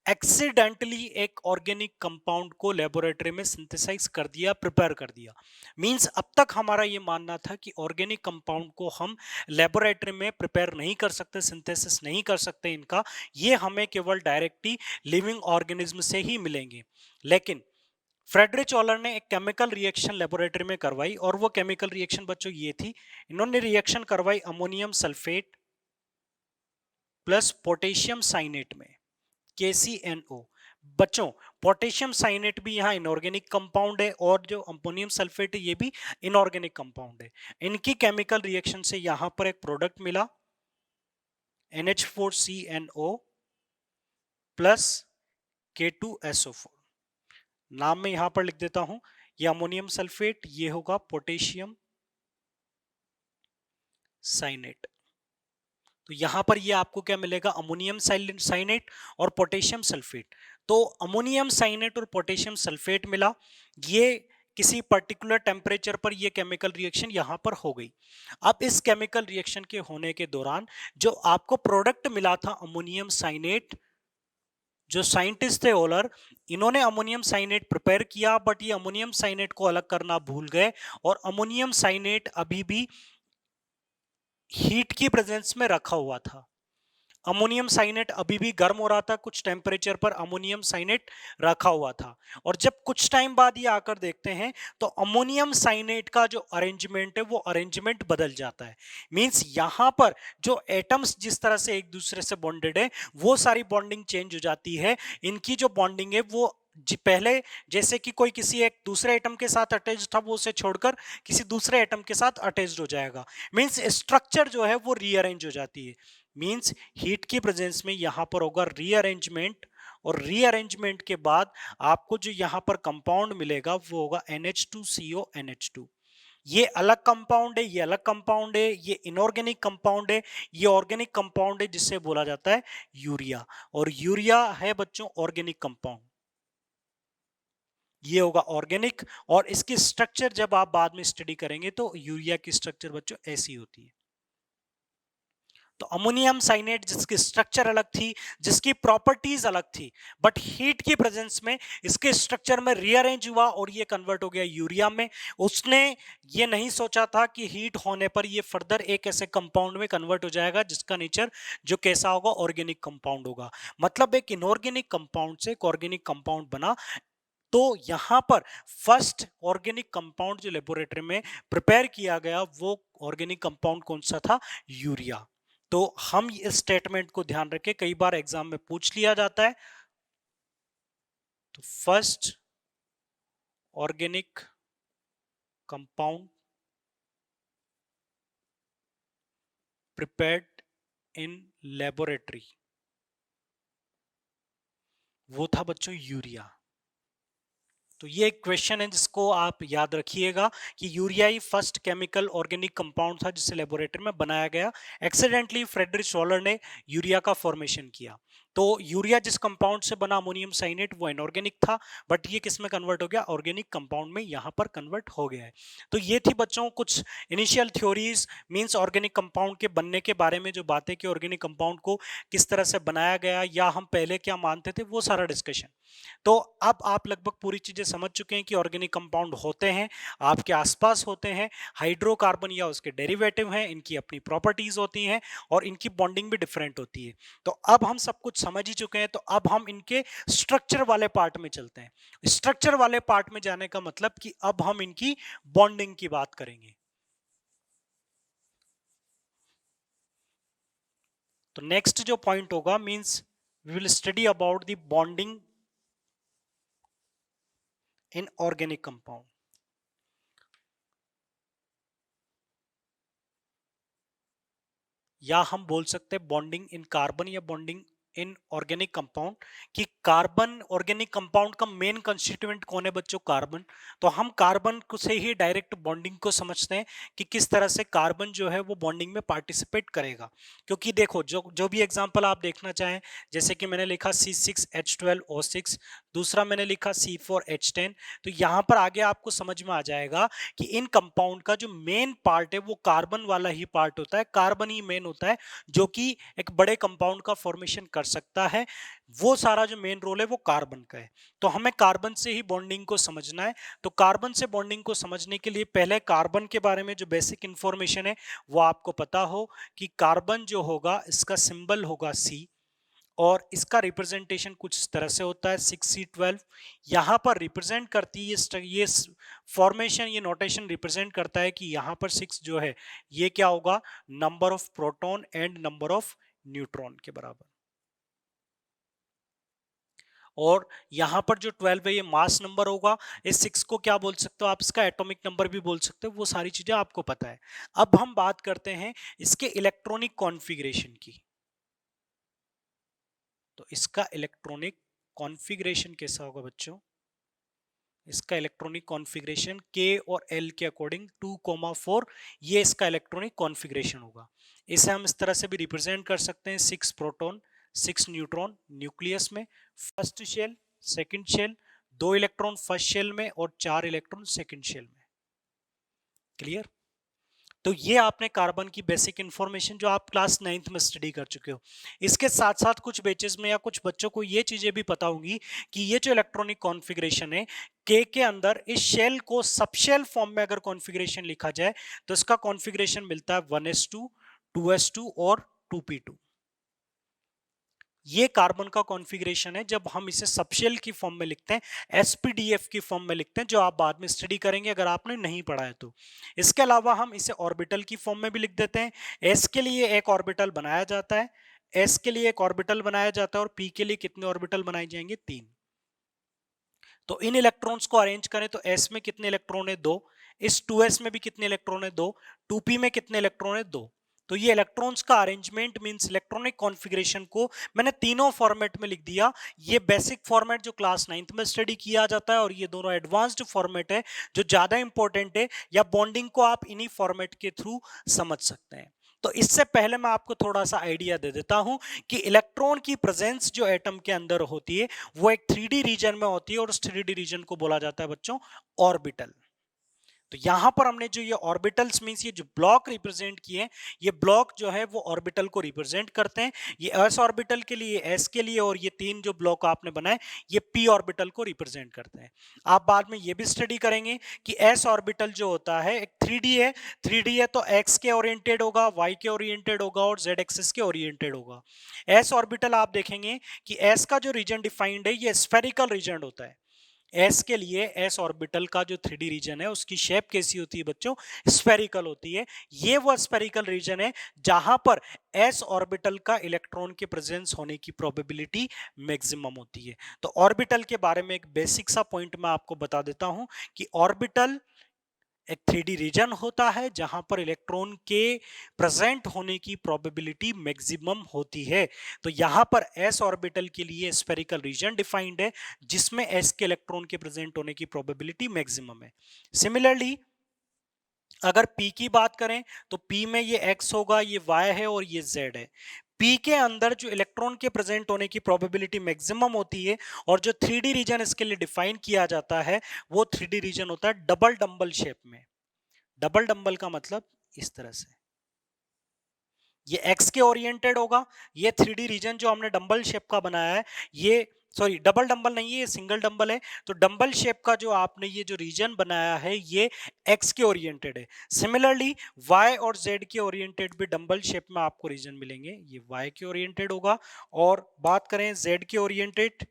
एक्सीडेंटली एक ऑर्गेनिक कंपाउंड को लेबोरेटरी में सिंथेसाइज कर दिया, प्रिपेयर कर दिया। मींस अब तक हमारा ये मानना था कि ऑर्गेनिक कंपाउंड को हम लेबोरेटरी में प्रिपेयर नहीं कर सकते, सिंथेसिस नहीं कर सकते इनका, ये हमें केवल डायरेक्टली लिविंग ऑर्गेनिज्म से ही मिलेंगे। लेकिन फ्रेडरिच वॉलर ने एक केमिकल रिएक्शन लेबोरेटरी में करवाई, और वो केमिकल रिएक्शन बच्चों ये थी, इन्होंने रिएक्शन करवाई ammonium sulphate plus potassium cyanate में, KCNO। बच्चों पोटेशियम साइनेट भी यहाँ इनऑर्गेनिक कंपाउंड है और जो अमोनियम सल्फेट है ये भी इनऑर्गेनिक कंपाउंड है। इनकी केमिकल रिएक्शन से यहाँ पर एक प्रोडक्ट मिला NH4CNO प्लस K2SO4। नाम मैं यहां पर लिख देता हूं, ये अमोनियम सल्फेट, ये होगा पोटेशियम साइनेट। तो यहां पर ये आपको क्या मिलेगा, अमोनियम साइनेट और पोटेशियम सल्फेट। तो अमोनियम साइनेट और पोटेशियम सल्फेट मिला, ये किसी पर्टिकुलर टेम्परेचर पर ये केमिकल रिएक्शन यहां पर हो गई। अब इस केमिकल रिएक्शन के होने के दौरान जो आपको प्रोडक्ट मिला था अमोनियम साइनेट, जो साइंटिस्ट थे ओलर, इन्होंने अमोनियम साइनेट प्रिपेयर किया, बट ये अमोनियम साइनेट को अलग करना भूल गए और अमोनियम साइनेट अभी भी हीट की प्रेजेंस में रखा हुआ था। अमोनियम साइनेट अभी भी गर्म हो रहा था, कुछ टेम्परेचर पर अमोनियम साइनेट रखा हुआ था। और जब कुछ टाइम बाद ये आकर देखते हैं तो अमोनियम साइनेट का जो अरेंजमेंट है वो अरेंजमेंट बदल जाता है। मींस यहां पर जो एटम्स जिस तरह से एक दूसरे से बॉन्डेड है वो सारी बॉन्डिंग चेंज हो जाती है। इनकी जो बॉन्डिंग है वो पहले जैसे कि कोई किसी एक दूसरे एटम के साथ अटैच था, वो उसे छोड़कर किसी दूसरे एटम के साथ अटैच्ड हो जाएगा। मींस स्ट्रक्चर जो है वो रीअरेंज हो जाती है। मींस हीट की प्रेजेंस में यहां पर होगा रीअरेंजमेंट, और रीअरेंजमेंट के बाद आपको जो यहां पर कंपाउंड मिलेगा वो होगा NH2CO NH2। ये अलग कंपाउंड है, ये अलग कंपाउंड है, ये इनऑर्गेनिक कंपाउंड है, ये ऑर्गेनिक कंपाउंड है जिससे बोला जाता है यूरिया। और यूरिया है बच्चों ऑर्गेनिक कंपाउंड, ये होगा ऑर्गेनिक। और इसकी स्ट्रक्चर जब आप बाद में स्टडी करेंगे तो यूरिया की स्ट्रक्चर बच्चों ऐसी होती है। तो अमोनियम साइनेट जिसकी स्ट्रक्चर अलग थी, जिसकी प्रॉपर्टीज अलग थी, बट हीट की प्रेजेंस में इसके स्ट्रक्चर में रीअरेंज हुआ और ये कन्वर्ट हो गया यूरिया में। उसने ये नहीं सोचा था कि हीट होने पर ये फर्दर एक ऐसे कंपाउंड में कन्वर्ट हो जाएगा जिसका नेचर जो कैसा होगा, ऑर्गेनिक कंपाउंड होगा। मतलब एक इनऑर्गेनिक कंपाउंड से एक ऑर्गेनिक कंपाउंड बना। तो यहां पर फर्स्ट ऑर्गेनिक कंपाउंड जो लेबोरेटरी में प्रिपेयर किया गया वो ऑर्गेनिक कंपाउंड कौन सा था, यूरिया। तो हम इस स्टेटमेंट को ध्यान रखें, कई बार एग्जाम में पूछ लिया जाता है। तो first organic compound prepared in laboratory वो था बच्चों यूरिया। तो ये एक क्वेश्चन है जिसको आप याद रखिएगा कि यूरिया ही फर्स्ट केमिकल ऑर्गेनिक कंपाउंड था जिसे लेबोरेटरी में बनाया गया। एक्सीडेंटली फ्रेडरिक सोलर ने यूरिया का फॉर्मेशन किया। तो यूरिया जिस कंपाउंड से बना अमोनियम साइनेट वो इनऑर्गेनिक था, बट ये किस में कन्वर्ट हो गया, ऑर्गेनिक कंपाउंड में यहाँ पर कन्वर्ट हो गया है। तो ये थी बच्चों कुछ initial theories, means organic compound के बनने के बारे में जो बातें कि ऑर्गेनिक कंपाउंड को किस तरह से बनाया गया या हम पहले क्या मानते थे, वो सारा डिस्कशन। तो अब आप लगभग पूरी चीजें समझ चुके हैं कि ऑर्गेनिक कंपाउंड होते हैं, आपके आसपास होते हैं, हाइड्रोकार्बन या उसके डेरिवेटिव हैं, इनकी अपनी प्रॉपर्टीज होती हैं और इनकी बॉन्डिंग भी डिफरेंट होती है। तो अब हम सब कुछ समझ ही चुके हैं, तो अब हम इनके स्ट्रक्चर वाले पार्ट में चलते हैं। स्ट्रक्चर वाले पार्ट में जाने का मतलब कि अब हम इनकी बॉन्डिंग की बात करेंगे। तो नेक्स्ट जो पॉइंट होगा means we will study about the bonding in organic compound. या हम बोल सकते हैं बॉन्डिंग इन कार्बन या बॉन्डिंग इन ऑर्गेनिक कंपाउंड। कि कार्बन ऑर्गेनिक कंपाउंड का मेन कंस्टिट्यूएंट कौन है बच्चों, कार्बन। तो हम कार्बन को से ही डायरेक्ट बॉन्डिंग को समझते हैं कि किस तरह से कार्बन जो है वो बॉन्डिंग में पार्टिसिपेट करेगा। क्योंकि देखो जो जो भी एग्जांपल आप देखना चाहें, जैसे कि मैंने लिखा C6H12O6, दूसरा मैंने लिखा C4H10, तो यहाँ पर आगे आपको समझ में आ जाएगा कि इन कंपाउंड का जो मेन पार्ट है वो कार्बन वाला ही पार्ट होता है, कार्बन ही मेन होता है जो कि एक बड़े कंपाउंड का फॉर्मेशन कर सकता है। वो सारा जो मेन रोल है वो कार्बन का है। तो हमें कार्बन से ही बॉन्डिंग को समझना है। तो कार्बन से बॉन्डिंग को समझने के लिए पहले कार्बन के बारे में जो बेसिक इंफॉर्मेशन है वो आपको पता हो कि कार्बन जो होगा इसका सिंबल होगा C, और इसका रिप्रेजेंटेशन कुछ इस तरह से होता है 6C12। यहाँ पर रिप्रेजेंट करती है ये फॉर्मेशन, ये नोटेशन रिप्रेजेंट करता है कि यहाँ पर 6 जो है ये क्या होगा, number of proton and number of neutron के बराबर। और यहाँ पर जो 12 है ये मास नंबर होगा, इस 6 को क्या बोल सकते हो आप, इसका एटॉमिक नंबर भी बोल सकते हो, वो सारी चीजें आपको पता है। अब हम बात करते हैं इसके इलेक्ट्रॉनिक कॉन्फ़िगरेशन की। तो इसका इलेक्ट्रॉनिक कॉन्फ़िगरेशन कैसा होगा बच्चों, इसका इलेक्ट्रॉनिक कॉन्फ़िगरेशन K और L के अकॉर्डिंग 2,4 ये इसका इलेक्ट्रॉनिक कॉन्फ़िगरेशन होगा। इसे हम इस तरह से भी रिप्रेजेंट कर सकते हैं, 6 प्रोटॉन 6 न्यूट्रॉन न्यूक्लियस में, first shell second shell, 2 electron first shell में और 4 इलेक्ट्रॉन सेकंड शेल में। क्लियर? तो ये आपने कार्बन की बेसिक इंफॉर्मेशन जो आप क्लास 9th में स्टडी कर चुके हो। इसके साथ साथ कुछ बैचेस में या कुछ बच्चों को ये चीजें भी पता होंगी कि ये जो इलेक्ट्रॉनिक कॉन्फ़िगरेशन है के अंदर, इस शेल को सबशेल फॉर्म में अगर कॉन्फ़िगरेशन लिखा जाए तो इसका कॉन्फ़िगरेशन मिलता है 1s2 2s2 और 2p2। ये कार्बन का कॉन्फ़िगरेशन है जब हम इसे सबशेल की फॉर्म में लिखते हैं, एसपीडीएफ की फॉर्म में लिखते हैं, जो आप बाद में स्टडी करेंगे अगर आपने नहीं पढ़ा है तो। इसके अलावा हम इसे ऑर्बिटल की फॉर्म में भी लिख देते हैं। एस के लिए एक ऑर्बिटल बनाया जाता है, एस के लिए एक ऑर्बिटल बनाया जाता है और पी के लिए कितने ऑर्बिटल बनाए जाएंगे, 3। तो इन इलेक्ट्रॉन्स को अरेंज करें तो एस में कितने इलेक्ट्रॉन है, 2। इस 2s में भी कितने इलेक्ट्रॉन है, 2। 2p में कितने इलेक्ट्रॉन है, 2। तो ये इलेक्ट्रॉन्स का अरेंजमेंट मींस इलेक्ट्रॉनिक कॉन्फ़िगरेशन को मैंने तीनों फॉर्मेट में लिख दिया। ये बेसिक फॉर्मेट जो क्लास 9th में स्टडी किया जाता है, और ये दोनों एडवांस्ड फॉर्मेट है जो ज्यादा इंपॉर्टेंट है, या बॉन्डिंग को आप इन्हीं फॉर्मेट के थ्रू समझ सकते हैं। तो इससे पहले मैं आपको थोड़ा सा आइडिया दे देता हूं कि इलेक्ट्रॉन की प्रेजेंस जो एटम के अंदर होती है वो एक 3D रीजन में होती है, और उस 3D रीजन को बोला जाता है बच्चों ऑर्बिटल। तो यहां पर हमने जो ये ऑर्बिटल्स मींस ये जो ब्लॉक रिप्रेजेंट किए हैं, ये ब्लॉक जो है वो ऑर्बिटल को रिप्रेजेंट करते हैं। ये एस ऑर्बिटल के लिए, एस के लिए, और ये 3 जो ब्लॉक आपने बनाए ये पी ऑर्बिटल को रिप्रेजेंट करते हैं। आप बाद में ये भी स्टडी करेंगे कि एस ऑर्बिटल जो होता है एक 3D है, 3D है तो एक्स के ओरिएंटेड होगा, वाई के ओरिएंटेड होगा और जेड एक्सिस के ओरिएंटेड होगा। एस ऑर्बिटल आप देखेंगे कि एस का जो रीजन डिफाइंड है ये स्फेरिकल रीजन होता है। एस के लिए एस ऑर्बिटल का जो 3D रीजन है उसकी शेप कैसी होती है बच्चों, स्फेरिकल होती है। ये वो स्फेरिकल रीजन है जहां पर एस ऑर्बिटल का इलेक्ट्रॉन के प्रेजेंस होने की प्रोबेबिलिटी मैक्सिमम होती है। तो ऑर्बिटल के बारे में एक बेसिक सा पॉइंट मैं आपको बता देता हूं कि ऑर्बिटल एक 3D रीजन होता है जहां पर इलेक्ट्रॉन के प्रेजेंट होने की प्रोबेबिलिटी मैक्सिमम होती है। तो यहां पर एस ऑर्बिटल के लिए स्फेरिकल रीजन डिफाइंड है जिसमें एस के इलेक्ट्रॉन के प्रेजेंट होने की प्रोबेबिलिटी मैक्सिमम है। सिमिलरली अगर P की बात करें तो P में ये X होगा, ये Y है और ये Z है। P के अंदर जो इलेक्ट्रॉन के प्रेजेंट होने की प्रोबेबिलिटी मैक्सिमम होती है, और जो 3D रीजन इसके लिए डिफाइन किया जाता है वो 3D रीजन होता है डबल डंबल शेप में। डबल डंबल का मतलब इस तरह से, ये एक्स के ओरिएंटेड होगा। ये 3D रीजन जो हमने डंबल शेप का बनाया है, ये सॉरी डबल डंबल नहीं है, ये सिंगल डंबल है। तो डंबल शेप का जो आपने ये जो रीजन बनाया है ये एक्स के ओरिएंटेड है। सिमिलरली वाई और जेड के ओरिएंटेड भी डंबल शेप में आपको रीजन मिलेंगे, ये वाई के ओरिएंटेड होगा। और बात करें जेड के ओरिएंटेड,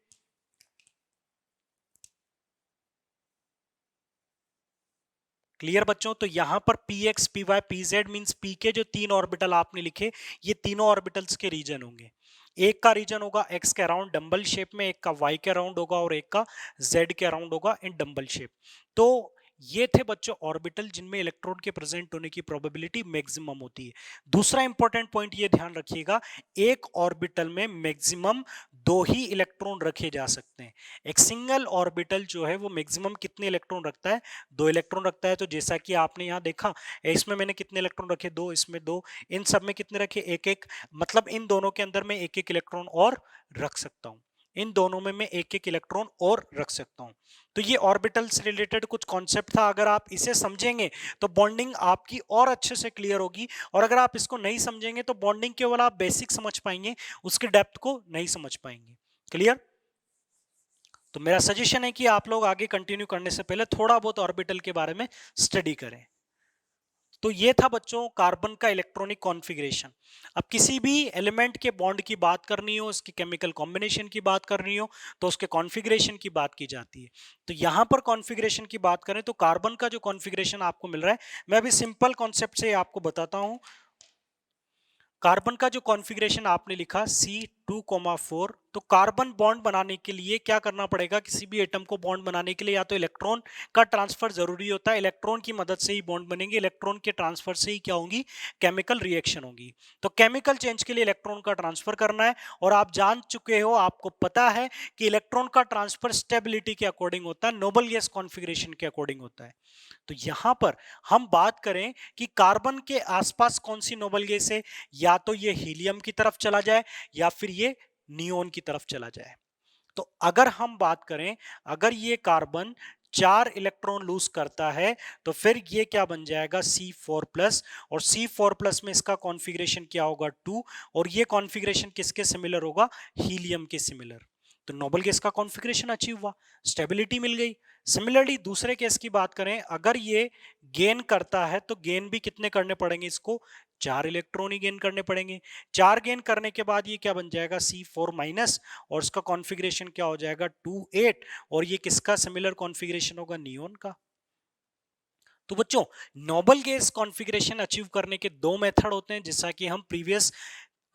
क्लियर बच्चों? तो यहां पर px py pz means p के जो 3 ऑर्बिटल आपने लिखे, ये तीनों ऑर्बिटल्स के रीजन होंगे। एक का रीजन होगा x के अराउंड डंबल शेप में, एक का y के अराउंड होगा और एक का z के अराउंड होगा इन डंबल शेप। तो ये थे बच्चों ऑर्बिटल जिनमें इलेक्ट्रॉन के प्रेजेंट होने की प्रोबेबिलिटी मैक्सिमम होती है। दूसरा इंपॉर्टेंट पॉइंट ये ध्यान रखिएगा, एक ऑर्बिटल में मैक्सिमम 2 ही इलेक्ट्रॉन रखे जा सकते हैं। एक सिंगल ऑर्बिटल जो है वो मैक्सिमम कितने इलेक्ट्रॉन रखता है, 2 इलेक्ट्रॉन रखता है। तो जैसा कि आपने यहाँ देखा, इसमें मैंने कितने इलेक्ट्रॉन रखे, 2, इसमें 2, इन सब में कितने रखे, एक एक, मतलब इन दोनों के अंदर मैं एक एक इलेक्ट्रॉन और रख सकता हूँ। इन दोनों में मैं एक एक इलेक्ट्रॉन और रख सकता हूं। तो ये ऑर्बिटल से रिलेटेड कुछ कॉन्सेप्ट था, अगर आप इसे समझेंगे तो बॉन्डिंग आपकी और अच्छे से क्लियर होगी, और अगर आप इसको नहीं समझेंगे तो बॉन्डिंग केवल आप बेसिक समझ पाएंगे, उसके डेप्थ को नहीं समझ पाएंगे। क्लियर? तो मेरा सजेशन है कि आप लोग आगे कंटिन्यू करने से पहले थोड़ा बहुत ऑर्बिटल के बारे में स्टडी करें। तो ये था बच्चों कार्बन का इलेक्ट्रॉनिक कॉन्फ़िगरेशन। अब किसी भी एलिमेंट के बॉन्ड की बात करनी हो, उसकी केमिकल कॉम्बिनेशन की बात करनी हो, तो उसके कॉन्फ़िगरेशन की बात की जाती है। तो यहाँ पर कॉन्फ़िगरेशन की बात करें तो कार्बन का जो कॉन्फ़िगरेशन आपको मिल रहा है, मैं अभी सिंपल कॉन्सेप्ट से आपको बताता हूँ। कार्बन का जो कॉन्फ़िगरेशन आपने लिखा C 2,4। तो कार्बन बॉन्ड बनाने के लिए क्या करना पड़ेगा, किसी भी एटम को बॉन्ड बनाने के लिए या तो इलेक्ट्रॉन का ट्रांसफर जरूरी होता है, इलेक्ट्रॉन की मदद से ही बॉन्ड बनेंगे, इलेक्ट्रॉन के ट्रांसफर से ही क्या होंगी, केमिकल रिएक्शन होगी। तो केमिकल चेंज के लिए इलेक्ट्रॉन का ट्रांसफर करना है, और आप जान चुके हो, आपको पता है कि इलेक्ट्रॉन का ट्रांसफर स्टेबिलिटी के अकॉर्डिंग होता है, नोबल गैस कॉन्फ़िगरेशन के अकॉर्डिंग होता है। तो यहां पर हम बात करें कि कार्बन के आसपास कौन सी नोबल गैस है, या तो ये हीलियम की तरफ चला जाए या फिर ये नियोन की तरफ चला जाए। तो अगर हम बात करें, अगर ये कार्बन 4 इलेक्ट्रॉन लूज करता है तो फिर ये क्या बन जाएगा, C4+, और C4+ में इसका कॉन्फ़िगरेशन क्या होगा, 2, और ये कॉन्फ़िगरेशन किसके सिमिलर होगा, हीलियम के सिमिलर। तो नोबल गैस का कॉन्फ़िगरेशन अचीव हुआ, स्टेबिलिटी मिल गई। सिमिलरली दूसरे केस की बात करें, अगर ये गेन करता है तो गेन भी कितने करने पड़ेंगे, इसको 4 इलेक्ट्रॉन ही गेन करने पड़ेंगे। 4 गेन करने के बाद ये क्या बन जाएगा, C4-, और उसका कॉन्फ़िगरेशन क्या हो जाएगा, 2,8, और ये किसका सिमिलर कॉन्फ़िगरेशन होगा, नियोन का। तो बच्चों, नोबल गैस कॉन्फ़िगरेशन अचीव करने के दो मेथड होते हैं, जैसा कि हम प्रीवियस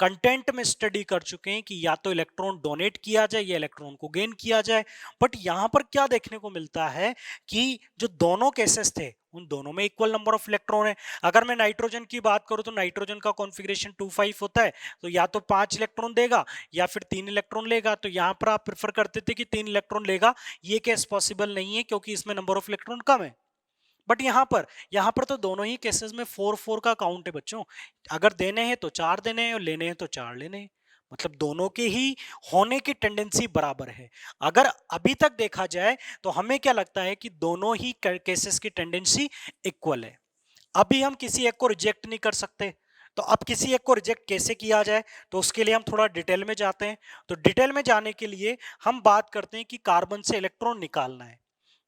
कंटेंट में स्टडी कर चुके हैं कि या तो इलेक्ट्रॉन डोनेट किया जाए या इलेक्ट्रॉन को गेन किया जाए। बट यहां पर क्या देखने को मिलता है कि जो दोनों केसेस थे उन दोनों में इक्वल नंबर ऑफ इलेक्ट्रॉन है। अगर मैं नाइट्रोजन की बात करूं तो नाइट्रोजन का कॉन्फ़िगरेशन 2,5 होता है, तो या तो 5 इलेक्ट्रॉन देगा या फिर 3 इलेक्ट्रॉन लेगा। तो यहां पर आप प्रेफर करते थे कि 3 इलेक्ट्रॉन लेगा, ये केस पॉसिबल नहीं है क्योंकि इसमें नंबर ऑफ इलेक्ट्रॉन कम है। बट यहां पर तो दोनों ही केसेस में 4-4 का काउंट है बच्चों। अगर देने हैं तो 4 देने हैं और लेने हैं तो 4 लेने हैं, मतलब दोनों के ही होने की टेंडेंसी बराबर है। अगर अभी तक देखा जाए तो हमें क्या लगता है कि दोनों ही केसेस की टेंडेंसी इक्वल है। अभी हम किसी एक को रिजेक्ट नहीं कर सकते, तो अब किसी एक को रिजेक्ट कैसे किया जाए, तो उसके लिए हम थोड़ा डिटेल में जाते हैं। तो डिटेल में जाने के लिए हम बात करते हैं कि कार्बन से इलेक्ट्रॉन निकालना है।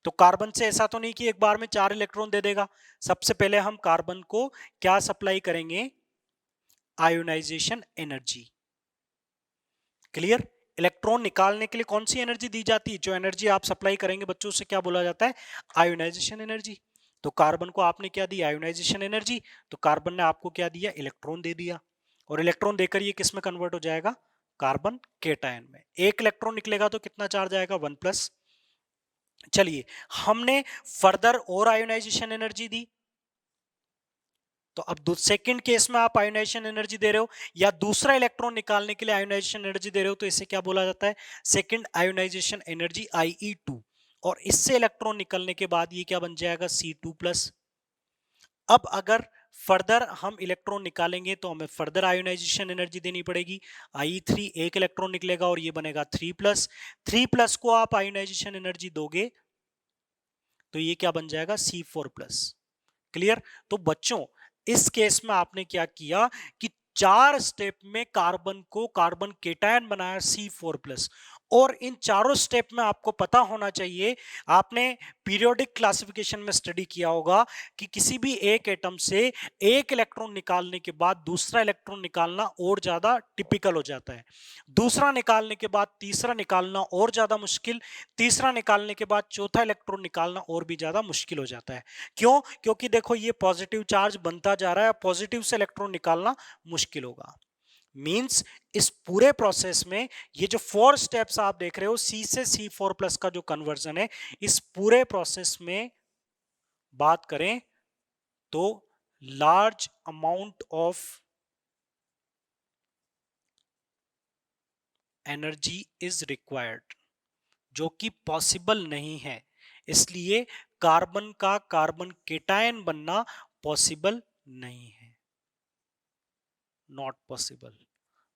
तो कार्बन से ऐसा तो नहीं कि एक बार में 4 इलेक्ट्रॉन दे देगा। सबसे पहले हम कार्बन को क्या सप्लाई करेंगे, आयोनाइजेशन एनर्जी। क्लियर। इलेक्ट्रॉन निकालने के लिए कौन सी एनर्जी दी जाती है, जो एनर्जी आप सप्लाई करेंगे बच्चों, से क्या बोला जाता है, आयोनाइजेशन एनर्जी। तो कार्बन को आपने क्या दी, आयोनाइजेशन एनर्जी। तो कार्बन ने आपको क्या दिया, इलेक्ट्रॉन दे दिया, और इलेक्ट्रॉन देकर ये किस में कन्वर्ट हो जाएगा, कार्बन केटायन में। एक इलेक्ट्रॉन निकलेगा तो कितना चार्ज आएगा, 1+। चलिए, हमने फर्दर और आयोनाइजेशन एनर्जी दी। तो अब सेकंड केस में आप आयोनाइजेशन एनर्जी दे रहे हो या दूसरा इलेक्ट्रॉन निकालने के लिए आयोनाइजेशन एनर्जी दे रहे हो, तो इसे क्या बोला जाता है, सेकंड आयोनाइजेशन एनर्जी, IE2। और इससे इलेक्ट्रॉन निकलने के बाद ये क्या बन जाएगा, C2+। अब अगर फर्दर हम इलेक्ट्रॉन निकालेंगे तो हमें फर्दर आयोनाइजेशन एनर्जी देनी पड़ेगी, IE3। एक इलेक्ट्रॉन निकलेगा और ये बनेगा 3+। 3+ को आप आयोनाइजेशन एनर्जी दोगे तो ये क्या बन जाएगा, C4+। क्लियर। तो बच्चों, इस केस में आपने क्या किया कि 4 स्टेप में कार्बन को कार्बन केटायन बनाया, C4+। और इन चारों स्टेप में आपको पता होना चाहिए, आपने पीरियोडिक क्लासिफिकेशन में स्टडी किया होगा कि किसी भी एक एटम से एक इलेक्ट्रॉन निकालने के बाद दूसरा इलेक्ट्रॉन निकालना और ज्यादा टिपिकल हो जाता है, दूसरा निकालने के बाद तीसरा निकालना और ज्यादा मुश्किल, तीसरा निकालने के बाद चौथा इलेक्ट्रॉन निकालना और भी ज्यादा मुश्किल हो जाता है। क्यों, क्योंकि देखो ये पॉजिटिव चार्ज बनता जा रहा है, पॉजिटिव से इलेक्ट्रॉन निकालना मुश्किल होगा। मींस इस पूरे प्रोसेस में ये जो 4 स्टेप्स आप देख रहे हो, C से C4+ का जो कन्वर्जन है, इस पूरे प्रोसेस में बात करें तो large amount of energy is required, जो कि पॉसिबल नहीं है। इसलिए कार्बन का कार्बन केटायन बनना पॉसिबल नहीं है, नॉट पॉसिबल।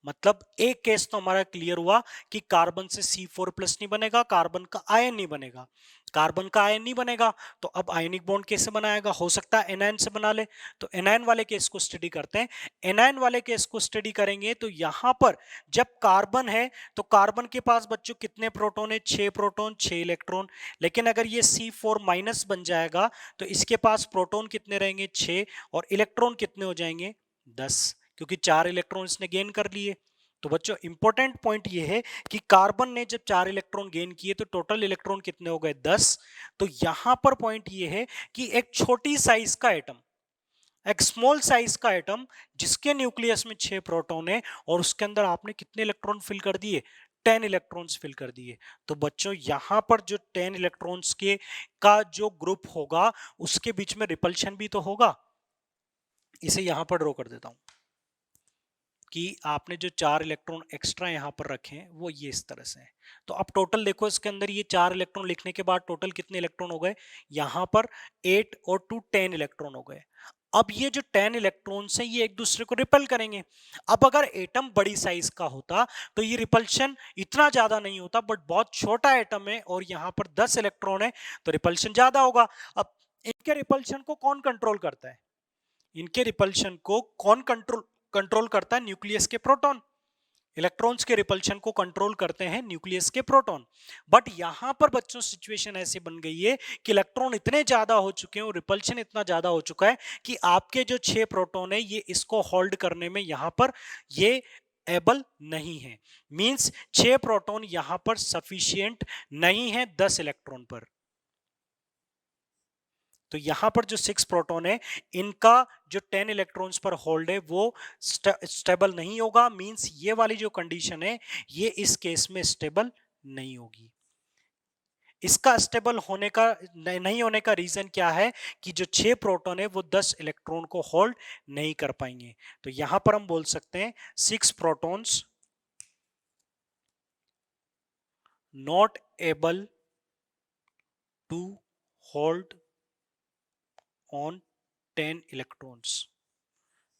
मतलब एक केस तो हमारा क्लियर हुआ कि कार्बन से C4+ नहीं बनेगा, कार्बन का आयन नहीं बनेगा। कार्बन का आयन नहीं बनेगा तो अब आयनिक बॉन्ड कैसे बनाएगा, हो सकता है एनायन से बना ले। तो एनायन वाले केस को स्टडी करते हैं। एनायन वाले केस को स्टडी करेंगे तो यहां पर जब कार्बन है तो कार्बन के पास बच्चों कितने प्रोटॉन है, 6 प्रोटॉन 6 इलेक्ट्रॉन। लेकिन अगर ये C4- बन जाएगा तो इसके पास प्रोटॉन कितने रहेंगे, 6, और इलेक्ट्रॉन कितने हो जाएंगे, 10, क्योंकि 4 इलेक्ट्रॉन इसने गेन कर लिए। तो बच्चों, इंपॉर्टेंट पॉइंट ये है कि कार्बन ने जब 4 इलेक्ट्रॉन गेन किए तो टोटल इलेक्ट्रॉन कितने हो गए, 10। तो यहां पर पॉइंट ये है कि एक छोटी साइज का एटम एक स्मॉल साइज का एटम जिसके न्यूक्लियस में 6 प्रोटॉन है और उसके अंदर आपने कितने इलेक्ट्रॉन फिल कर दिए, 10 इलेक्ट्रॉन्स फिल कर दिए। तो बच्चों यहां पर जो 10 इलेक्ट्रॉन्स के का जो ग्रुप होगा उसके बीच में रिपल्शन भी तो होगा। इसे यहां पर ड्रॉ कर देता हूं कि आपने जो 4 इलेक्ट्रॉन एक्स्ट्रा यहां पर रखे हैं वो ये इस तरह से है। तो अब टोटल देखो इसके अंदर ये 4 इलेक्ट्रॉन लिखने के बाद टोटल कितने इलेक्ट्रॉन हो गए, यहां पर 8 और 2 10 इलेक्ट्रॉन हो गए। अब ये जो 10 इलेक्ट्रॉन्स हैं ये एक दूसरे को रिपेल करेंगे। अब अगर एटम बड़ी साइज का होता तो ये रिपल्शन इतना ज्यादा नहीं होता, बट बहुत छोटा एटम है और यहाँ पर 10 इलेक्ट्रॉन है तो रिपल्शन ज्यादा होगा। अब इनके रिपल्शन को कौन कंट्रोल करता है, इनके रिपल्शन को कौन कंट्रोल कंट्रोल करता है, न्यूक्लियस के प्रोटॉन। इलेक्ट्रॉन्स के रिपल्शन को कंट्रोल करते हैं न्यूक्लियस के प्रोटॉन। बट यहां पर बच्चों सिचुएशन ऐसी बन गई है कि इलेक्ट्रॉन इतने ज्यादा हो चुके हैं और रिपल्शन इतना ज्यादा हो चुका है कि आपके जो 6 प्रोटॉन है ये इसको होल्ड करने में यहां पर ये एबल नहीं है। मींस 6 प्रोटॉन यहां पर सफिशिएंट नहीं है 10 इलेक्ट्रॉन पर। तो यहां पर जो 6 प्रोटॉन है इनका जो 10 इलेक्ट्रॉन्स पर होल्ड है वो स्टेबल नहीं होगा। मींस ये वाली जो कंडीशन है ये इस केस में स्टेबल नहीं होगी। इसका स्टेबल होने का नहीं होने का रीजन क्या है कि जो 6 प्रोटॉन है वो 10 इलेक्ट्रॉन को होल्ड नहीं कर पाएंगे। तो यहां पर हम बोल सकते हैं 6 protons not able to hold on 10 electrons.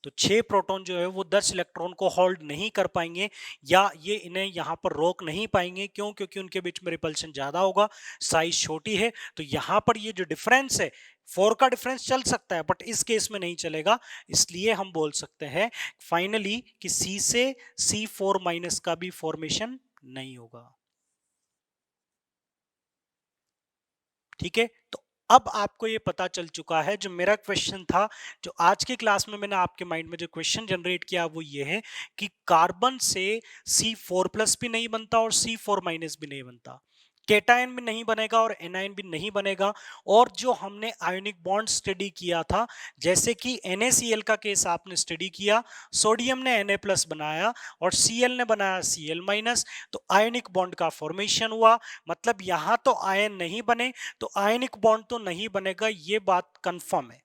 तो 6 प्रोटॉन जो है वो 10 इलेक्ट्रॉन को होल्ड नहीं कर पाएंगे या ये इन्हें यहां पर रोक नहीं पाएंगे। क्यों? क्योंकि उनके बीच में रिपल्शन ज्यादा होगा, साइज छोटी है। तो यहां पर ये जो डिफरेंस है 4 का डिफरेंस चल सकता है बट इस केस में नहीं चलेगा। इसलिए हम बोल सकते हैं फाइनली कि सी से C4 माइनस का भी फॉर्मेशन नहीं होगा। ठीक है, तो अब आपको ये पता चल चुका है जो मेरा क्वेश्चन था, जो आज की क्लास में मैंने आपके माइंड में जो क्वेश्चन जनरेट किया वो ये है कि कार्बन से C4+ भी नहीं बनता और C4- भी नहीं बनता, केटायन भी नहीं बनेगा और एनायन भी नहीं बनेगा। और जो हमने आयोनिक बॉन्ड स्टडी किया था, जैसे कि NaCl का केस आपने स्टडी किया, सोडियम ने Na+ बनाया और Cl ने बनाया Cl-, तो आयोनिक बॉन्ड का फॉर्मेशन हुआ। मतलब यहां तो आयन नहीं बने तो आयनिक बॉन्ड तो नहीं बनेगा, ये बात कंफर्म है।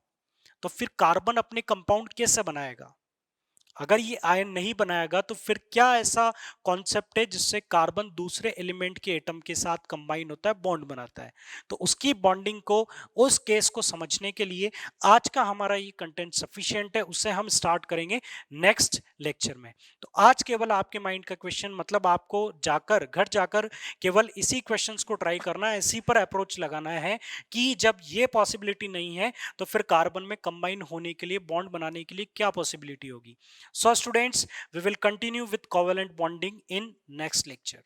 तो फिर कार्बन अपने कंपाउंड कैसे बनाएगा? अगर ये आयन नहीं बनाएगा तो फिर क्या ऐसा कॉन्सेप्ट है जिससे कार्बन दूसरे एलिमेंट के एटम के साथ कंबाइन होता है, बॉन्ड बनाता है? तो उसकी बॉन्डिंग को, उस केस को समझने के लिए आज का हमारा ये कंटेंट सफिशिएंट है, उसे हम स्टार्ट करेंगे नेक्स्ट लेक्चर में। तो आज केवल आपके माइंड का क्वेश्चन, मतलब आपको जाकर घर जाकर केवल इसी क्वेश्चंस को ट्राई करना है, इसी पर अप्रोच लगाना है कि जब ये पॉसिबिलिटी नहीं है तो फिर कार्बन में कंबाइन होने के लिए, बॉन्ड बनाने के लिए क्या पॉसिबिलिटी होगी। So students, we will continue with covalent bonding in next lecture.